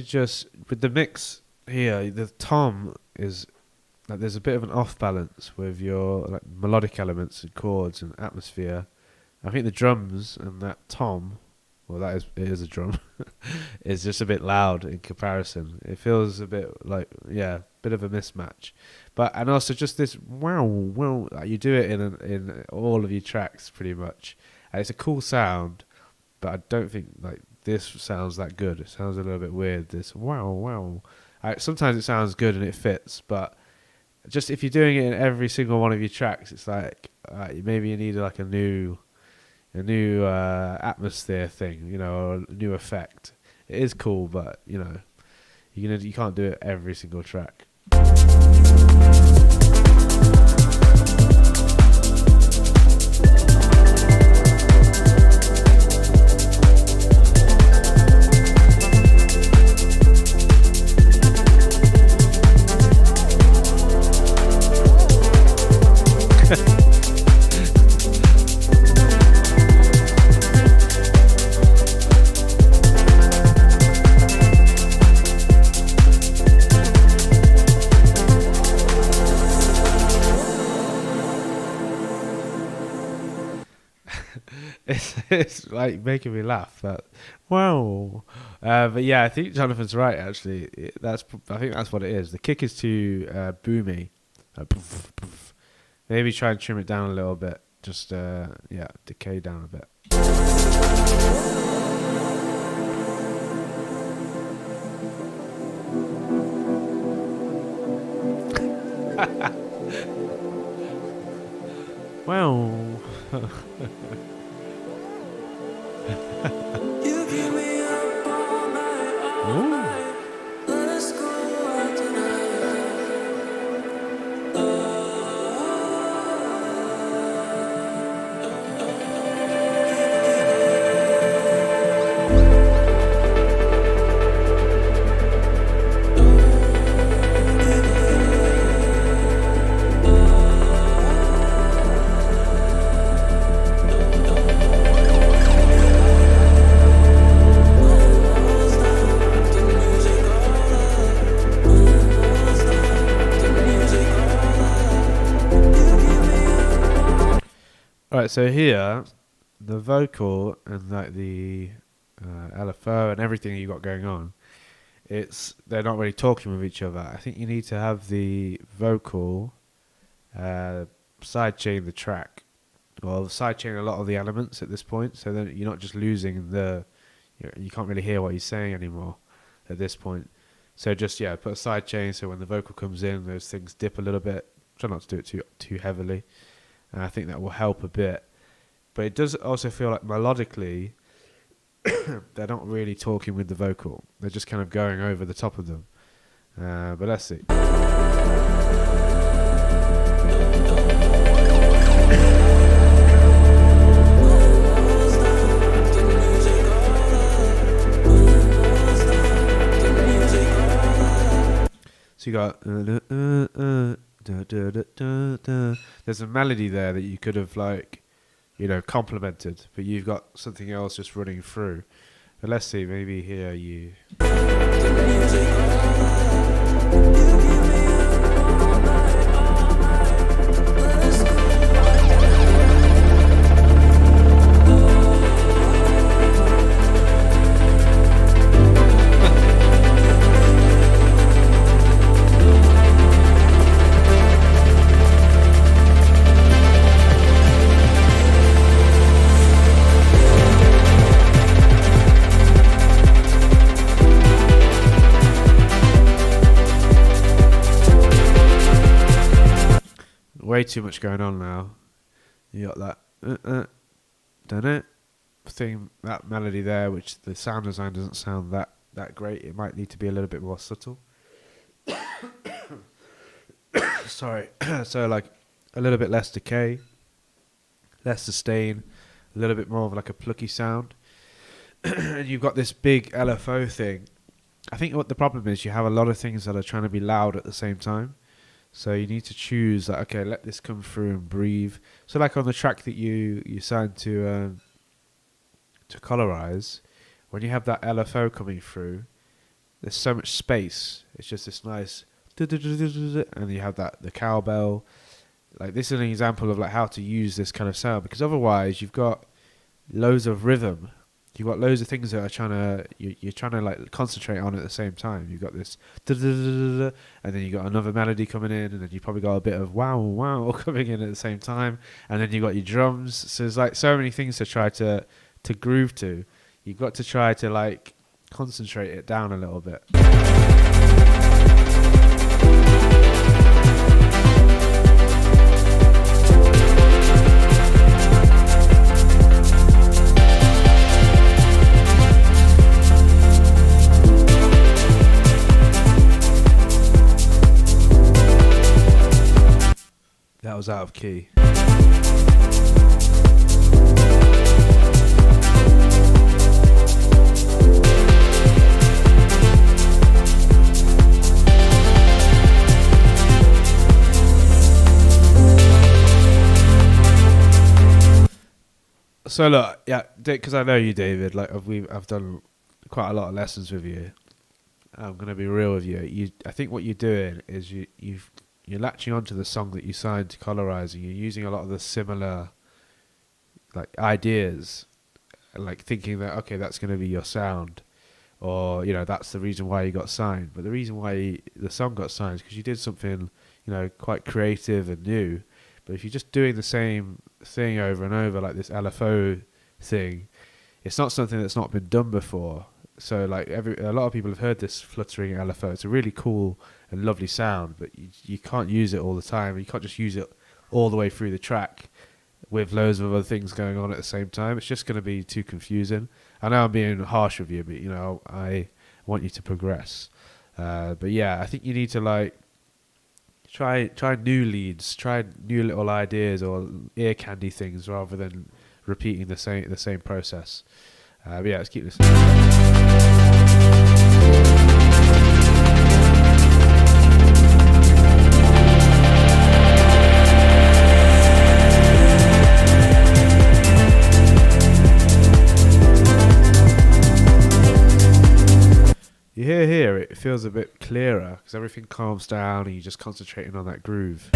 just with the mix here, the tom is like there's a bit of an off balance with your like melodic elements and chords and atmosphere. I think the drums and that tom, well, it is a drum, is just a bit loud in comparison. It feels a bit like bit of a mismatch. But and also just this wow wow, like you do it in all of your tracks pretty much, and it's a cool sound. But I don't think like this sounds that good. It sounds a little bit weird. This wow wow. Sometimes it sounds good and it fits, but just if you're doing it in every single one of your tracks, it's like maybe you need like a new atmosphere thing, or a new effect. It is cool, but you can't do it every single track. It's like making me laugh. But wow, but yeah, I think Jonathan's right. Actually, I think that's what it is. The kick is too boomy. Poof, poof. Maybe try and trim it down a little bit. Just decay down a bit. Wow. Right, so here, the vocal and like the LFO and everything you got going on, they're not really talking with each other. I think you need to have the vocal sidechain the track, or sidechain a lot of the elements at this point, so then you're not just losing you can't really hear what he's saying anymore at this point. So just put a sidechain so when the vocal comes in, those things dip a little bit. Try not to do it too heavily. And I think that will help a bit. But it does also feel like melodically, they're not really talking with the vocal. They're just kind of going over the top of them. But let's see. So you got... There's a melody there that you could have complemented, but you've got something else just running through. But let's see, maybe here you... Way too much going on now. You got that thing, that melody there, which the sound design doesn't sound that great. It might need to be a little bit more subtle. Sorry. So like a little bit less decay, less sustain, a little bit more of like a plucky sound. And you've got this big LFO thing. I think what the problem is, you have a lot of things that are trying to be loud at the same time. So you need to choose, like, okay, let this come through and breathe. So like on the track that you signed to colorize, when you have that LFO coming through, there's so much space. It's just this nice, and you have the cowbell. Like this is an example of like how to use this kind of sound, because otherwise you've got loads of rhythm. You've got loads of things that are you're trying to like concentrate on at the same time. You've got this, and then you got another melody coming in, and then you probably got a bit of wow wow coming in at the same time, and then you got your drums. So there's like so many things to try to groove to. You've got to try to like concentrate it down a little bit. That was out of key. So look, yeah, because I know you, David. Like I've done quite a lot of lessons with you. I'm gonna be real with you. I think what you're doing is you're latching onto the song that you signed to Colorize, and you're using a lot of the similar like ideas, and like thinking that okay, that's gonna be your sound, or that's the reason why you got signed. But the reason why the song got signed is because you did something quite creative and new. But if you're just doing the same thing over and over, like this LFO thing, it's not something that's not been done before. So like a lot of people have heard this fluttering LFO. It's a really cool and lovely sound, but you can't use it all the time. You can't just use it all the way through the track with loads of other things going on at the same time. It's just going to be too confusing. I know I'm being harsh with you, but I want you to progress. But yeah, I think you need to like try new leads, try new little ideas or ear candy things rather than repeating the same process. But yeah, let's keep listening. You hear here, it feels a bit clearer because everything calms down and you're just concentrating on that groove.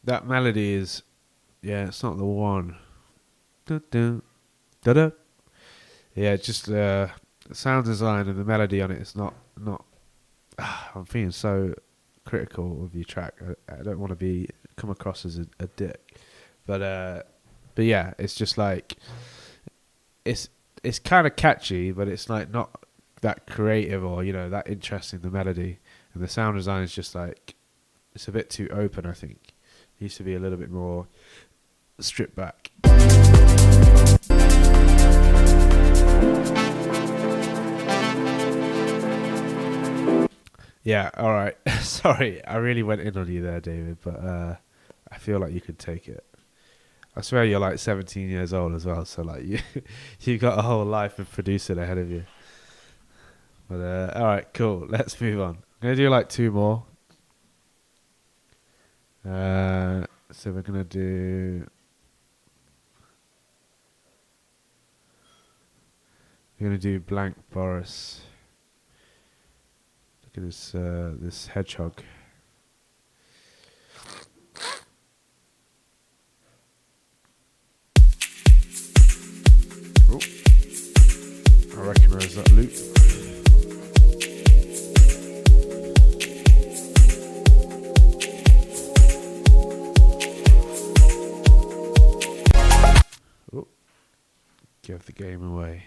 That melody is, it's not the one. Da-da, da-da. Yeah, just the sound design and the melody on it is not. I'm feeling so critical of your track. I don't want to come across as a dick, but yeah, it's just like it's kind of catchy, but it's like not that creative or that interesting. The melody and the sound design is just like it's a bit too open. I think it needs to be a little bit more stripped back. Yeah, all right. Sorry, I really went in on you there, David, but I feel like you could take it. I swear you're like 17 years old as well, so like you've got a whole life of producing ahead of you. But all right, cool. Let's move on. I'm gonna do like two more. So we're gonna do. We're gonna do Blank Boris. Look at this hedgehog. Oh, I recognise that loop. Oh, give the game away.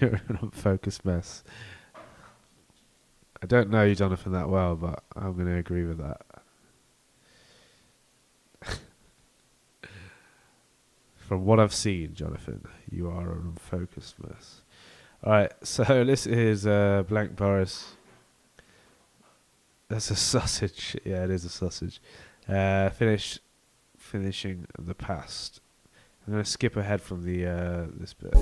You're an unfocused mess. I don't know you, Jonathan, that well, but I'm going to agree with that. From what I've seen, Jonathan, you are an unfocused mess. Alright, so this is Blank Boris. That's a sausage. Yeah, it is a sausage. Finishing the past. I'm gonna skip ahead from the this bit.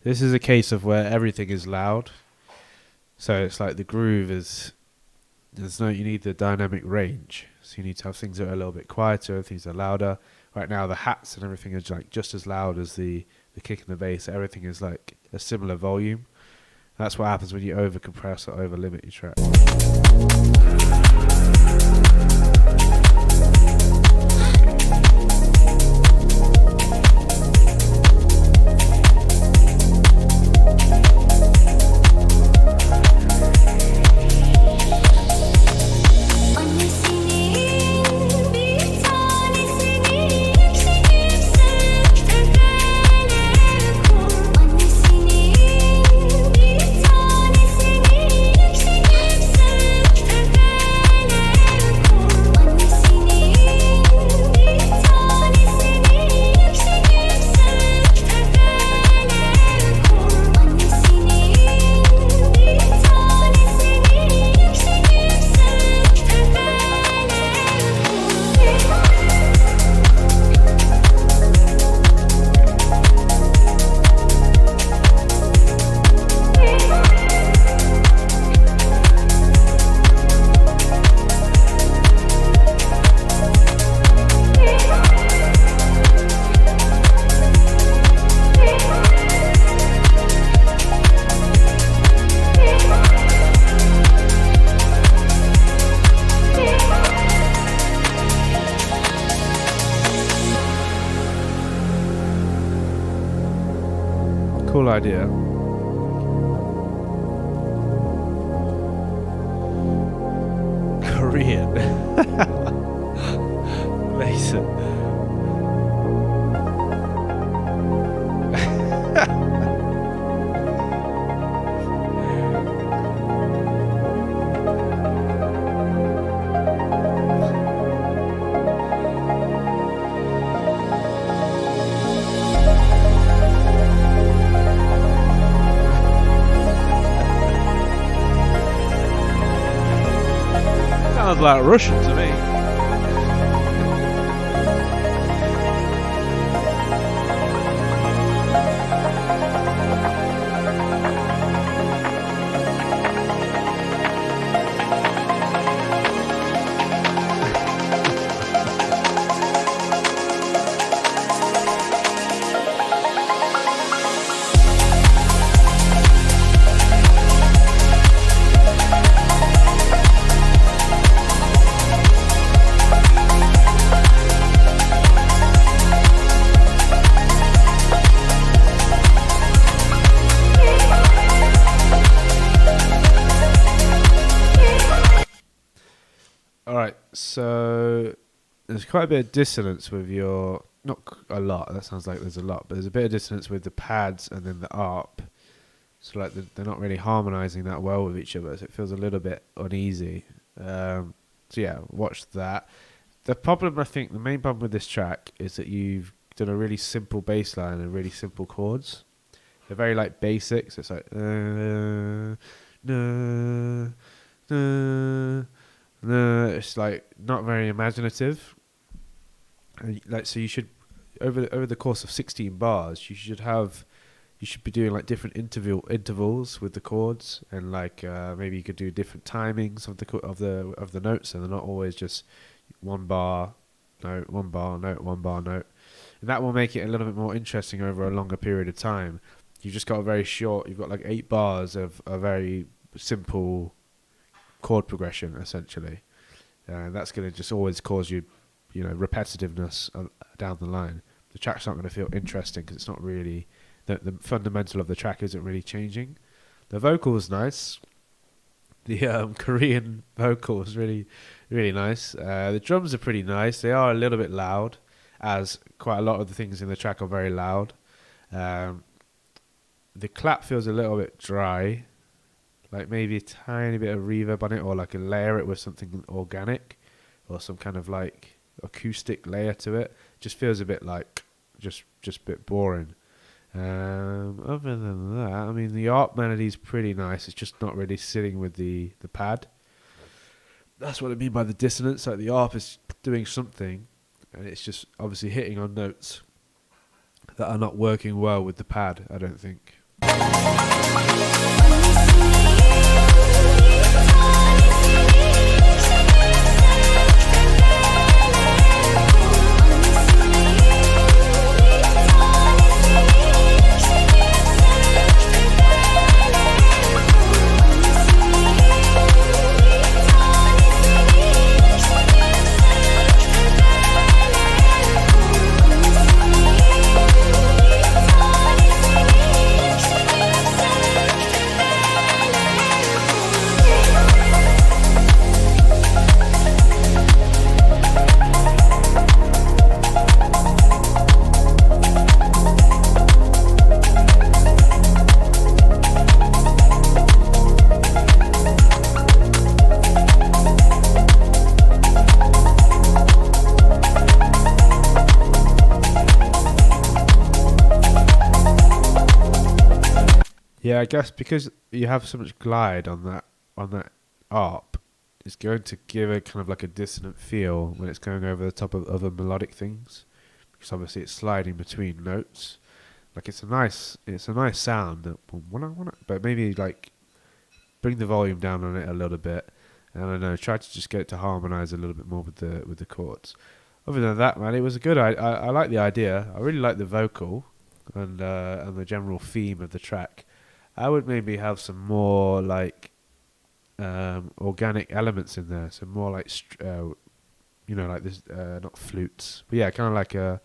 This is a case of where everything is loud. So it's like the groove is, you need the dynamic range. So you need to have things that are a little bit quieter, things that are louder. Right now the hats and everything is like just as loud as the kick and the bass. Everything is like a similar volume. That's what happens when you over compress or over limit your track. Cool idea. Korean. Mason. Sounds like Russian to me. Alright, so there's quite a bit of dissonance with your, not a lot, that sounds like there's a lot, but there's a bit of dissonance with the pads and then the ARP. So like they're not really harmonizing that well with each other, so it feels a little bit uneasy. So yeah, watch that. The problem, I think, the main problem with this track is that you've done a really simple bass line and really simple chords. They're very like basics. It's like it's like not very imaginative. And like, so you should over the course of 16 bars, you should be doing like different intervals with the chords, and like maybe you could do different timings of the notes, so they're not always just one bar note, one bar note, one bar note, and that will make it a little bit more interesting over a longer period of time. You've just got you've got like 8 bars of a very simple chord progression essentially, and that's going to just always cause you repetitiveness down the line. The track's not going to feel interesting because it's not really the fundamental of the track isn't really changing. The vocal is nice. The Korean vocal is really, really nice. The drums are pretty nice. They are a little bit loud, as quite a lot of the things in the track are very loud. The clap feels a little bit dry, like maybe a tiny bit of reverb on it, or like a layer it with something organic, or some kind of like acoustic layer to it. Just feels a bit like just a bit boring. Other than that, I mean, the ARP melody's pretty nice. It's just not really sitting with the pad. That's what I mean by the dissonance. Like the ARP is doing something, and it's just obviously hitting on notes that are not working well with the pad, I don't think. Yeah, I guess because you have so much glide on that ARP, it's going to give it kind of like a dissonant feel when it's going over the top of other melodic things, because obviously it's sliding between notes. Like it's a nice sound that, but maybe like bring the volume down on it a little bit. And I don't know, try to just get it to harmonize a little bit more with the chords. Other than that, man, it was a good. I like the idea. I really like the vocal and the general theme of the track. I would maybe have some more like organic elements in there, some more like like this, not flutes, but yeah, kind of like I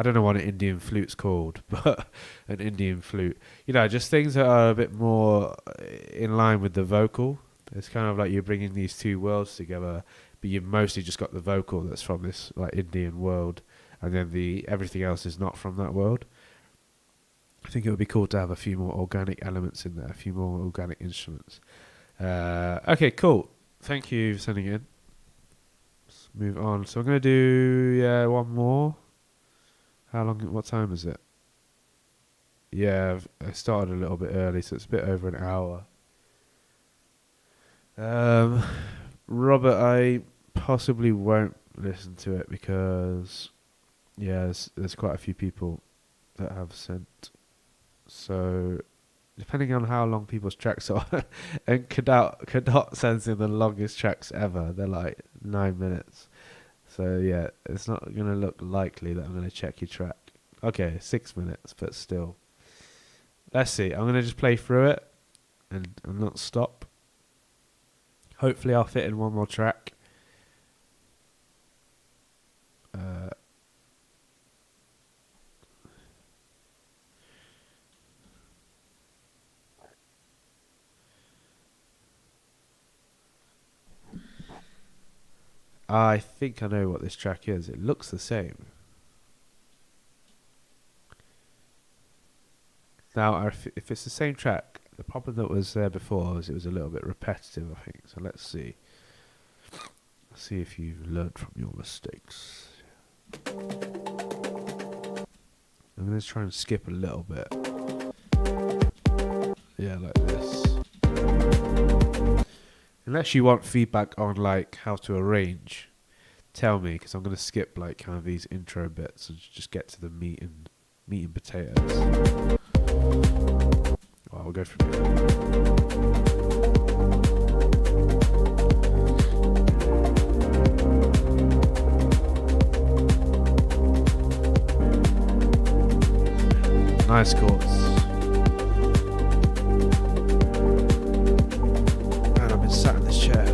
don't know what an Indian flute's called, but an Indian flute. Just things that are a bit more in line with the vocal. It's kind of like you're bringing these two worlds together, but you've mostly just got the vocal that's from this like Indian world, and then everything else is not from that world. I think it would be cool to have a few more organic elements in there, a few more organic instruments. Okay, cool. Thank you for sending in. Let's move on. So I'm going to do one more. How long? What time is it? Yeah, I started a little bit early, so it's a bit over an hour. Robert, I possibly won't listen to it because there's quite a few people that have sent. So, depending on how long people's tracks are, and Kadot sends in the longest tracks ever. They're like 9 minutes. So yeah, it's not going to look likely that I'm going to check your track. Okay, 6 minutes, but still. Let's see. I'm going to just play through it and not stop. Hopefully I'll fit in one more track. I think I know what this track is. It looks the same. Now, if it's the same track, the problem that was there before was it was a little bit repetitive, I think. So let's see. See if you've learned from your mistakes. I'm going to try and skip a little bit. Yeah, like this. Unless you want feedback on like how to arrange, tell me, because I'm going to skip like kind of these intro bits and just get to the meat and potatoes. Well, I'll go from here. Nice chords. Man, I've been sat in this chair.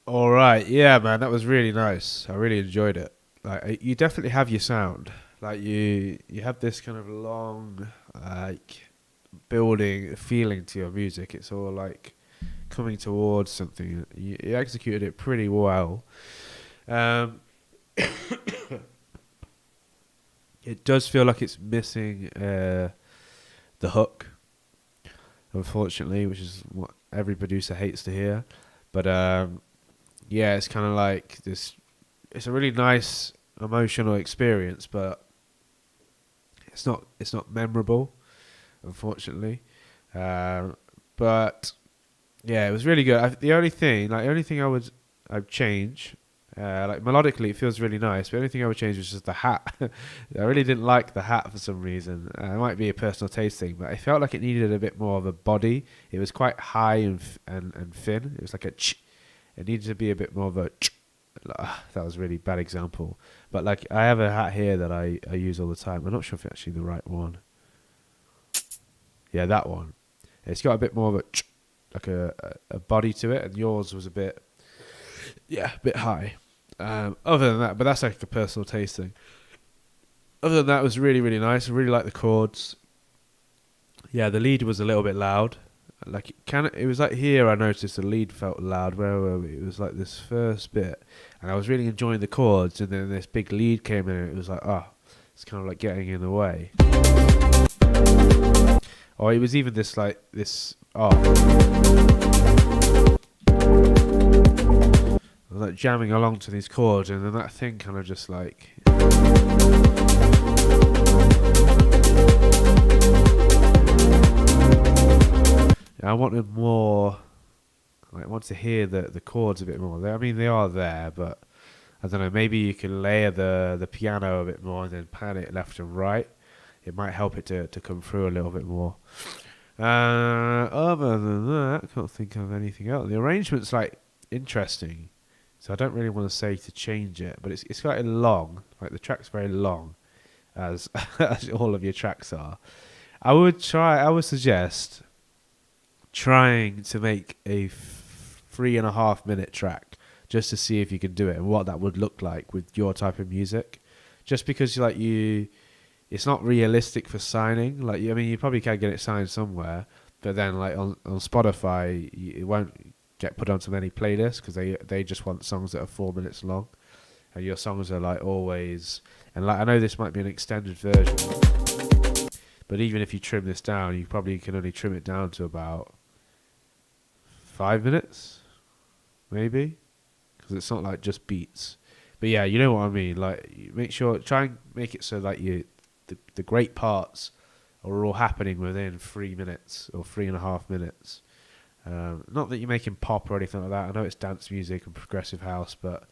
All right, yeah, man, that was really nice. I really enjoyed it. Like, you definitely have your sound. Like, you have this kind of long, like, building feeling to your music. It's all like coming towards something. You executed it pretty well. Um, it does feel like it's missing the hook, unfortunately, which is what every producer hates to hear. But yeah, it's kind of like this. It's a really nice emotional experience, but it's not memorable, unfortunately. But yeah, it was really good. The only thing I'd change, like melodically, it feels really nice. But the only thing I would change was just the hat. I really didn't like the hat for some reason. It might be a personal taste thing, but I felt like it needed a bit more of a body. It was quite high and thin. It was like a ch. It needed to be a bit more of a ch. That was a really bad example. But like I have a hat here that I use all the time. I'm not sure if it's actually the right one. Yeah, that one. It's got a bit more of a ch, like a body to it, and yours was a bit a bit high. Other than that, but that's like a personal taste thing. Other than that, it was really really nice. I really like the chords. Yeah, the lead was a little bit loud. Like it was like here I noticed the lead felt loud. Where were we? It was like this first bit, and I was really enjoying the chords, and then this big lead came in, and it was like, oh, it's kind of like getting in the way. Or it was even this like this. Oh, I was like jamming along to these chords, and then that thing kind of just like. I wanted more. I want to hear the chords a bit more. I mean, they are there, but I don't know. Maybe you can layer the piano a bit more and then pan it left and right. It might help it to come through a little bit more. Other than that, I can't think of anything else. The arrangement's like interesting, so I don't really want to say to change it. But it's quite long. Like the track's very long, as as all of your tracks are. I would suggest trying to make a 3.5 minute track just to see if you can do it and what that would look like with your type of music. Just because it's not realistic for signing. Like I mean, you probably can get it signed somewhere, but then like on Spotify, it won't get put onto many playlists because they just want songs that are 4 minutes long, and your songs are like always. And like I know this might be an extended version, but even if you trim this down, you probably can only trim it down to about 5 minutes, maybe, because it's not like just beats. But yeah, you know what I mean. Like, try and make it so that the great parts are all happening within 3 minutes or 3.5 minutes. Not that you're making pop or anything like that. I know it's dance music and progressive house, but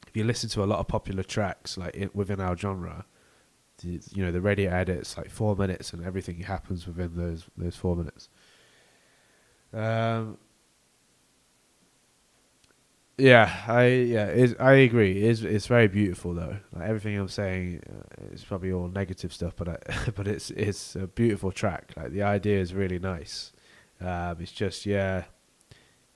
if you listen to a lot of popular tracks like within our genre, the radio edits like 4 minutes and everything happens within those 4 minutes. I agree. It's very beautiful though. Like everything I'm saying is probably all negative stuff, but but it's a beautiful track. Like the idea is really nice. It's just you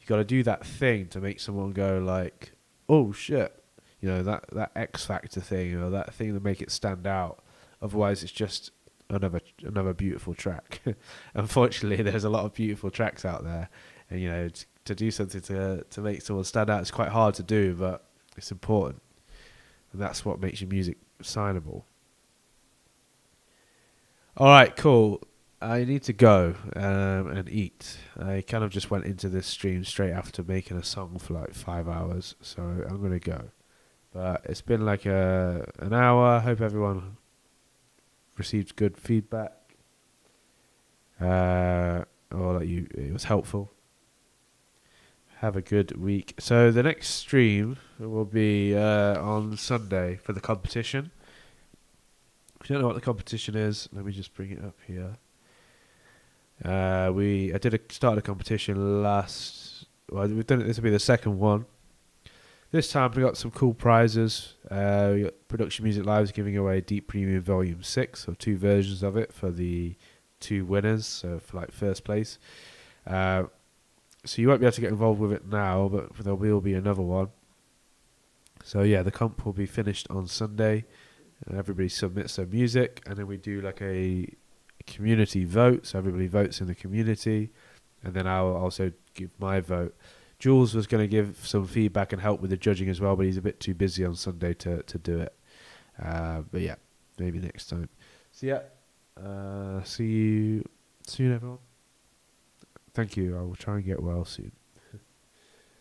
got to do that thing to make someone go like, oh shit, that X factor thing or that thing to make it stand out. Otherwise, it's just another beautiful track. Unfortunately, there's a lot of beautiful tracks out there, and to do something to make someone stand out is quite hard to do, but it's important, and that's what makes your music signable. All right, cool. I need to go and eat. I kind of just went into this stream straight after making a song for like 5 hours, so I'm gonna go. But it's been like an hour. I hope everyone received good feedback, or that it was helpful. Have a good week. So the next stream will be on Sunday for the competition. If you don't know what the competition is, let me just bring it up here. I started a competition last. Well, we've done it. This will be the second one. This time we got some cool prizes. We got Production Music Live's giving away Deep Premium Volume 6, or 2 versions of it for the 2 winners, so for like first place. So you won't be able to get involved with it now, but there will be another one. So yeah, the comp will be finished on Sunday. And everybody submits their music, and then we do like a community vote. So everybody votes in the community, and then I'll also give my vote. Jules was going to give some feedback and help with the judging as well, but he's a bit too busy on Sunday to do it. But yeah, maybe next time. So yeah, see you soon, everyone. Thank you. I will try and get well soon.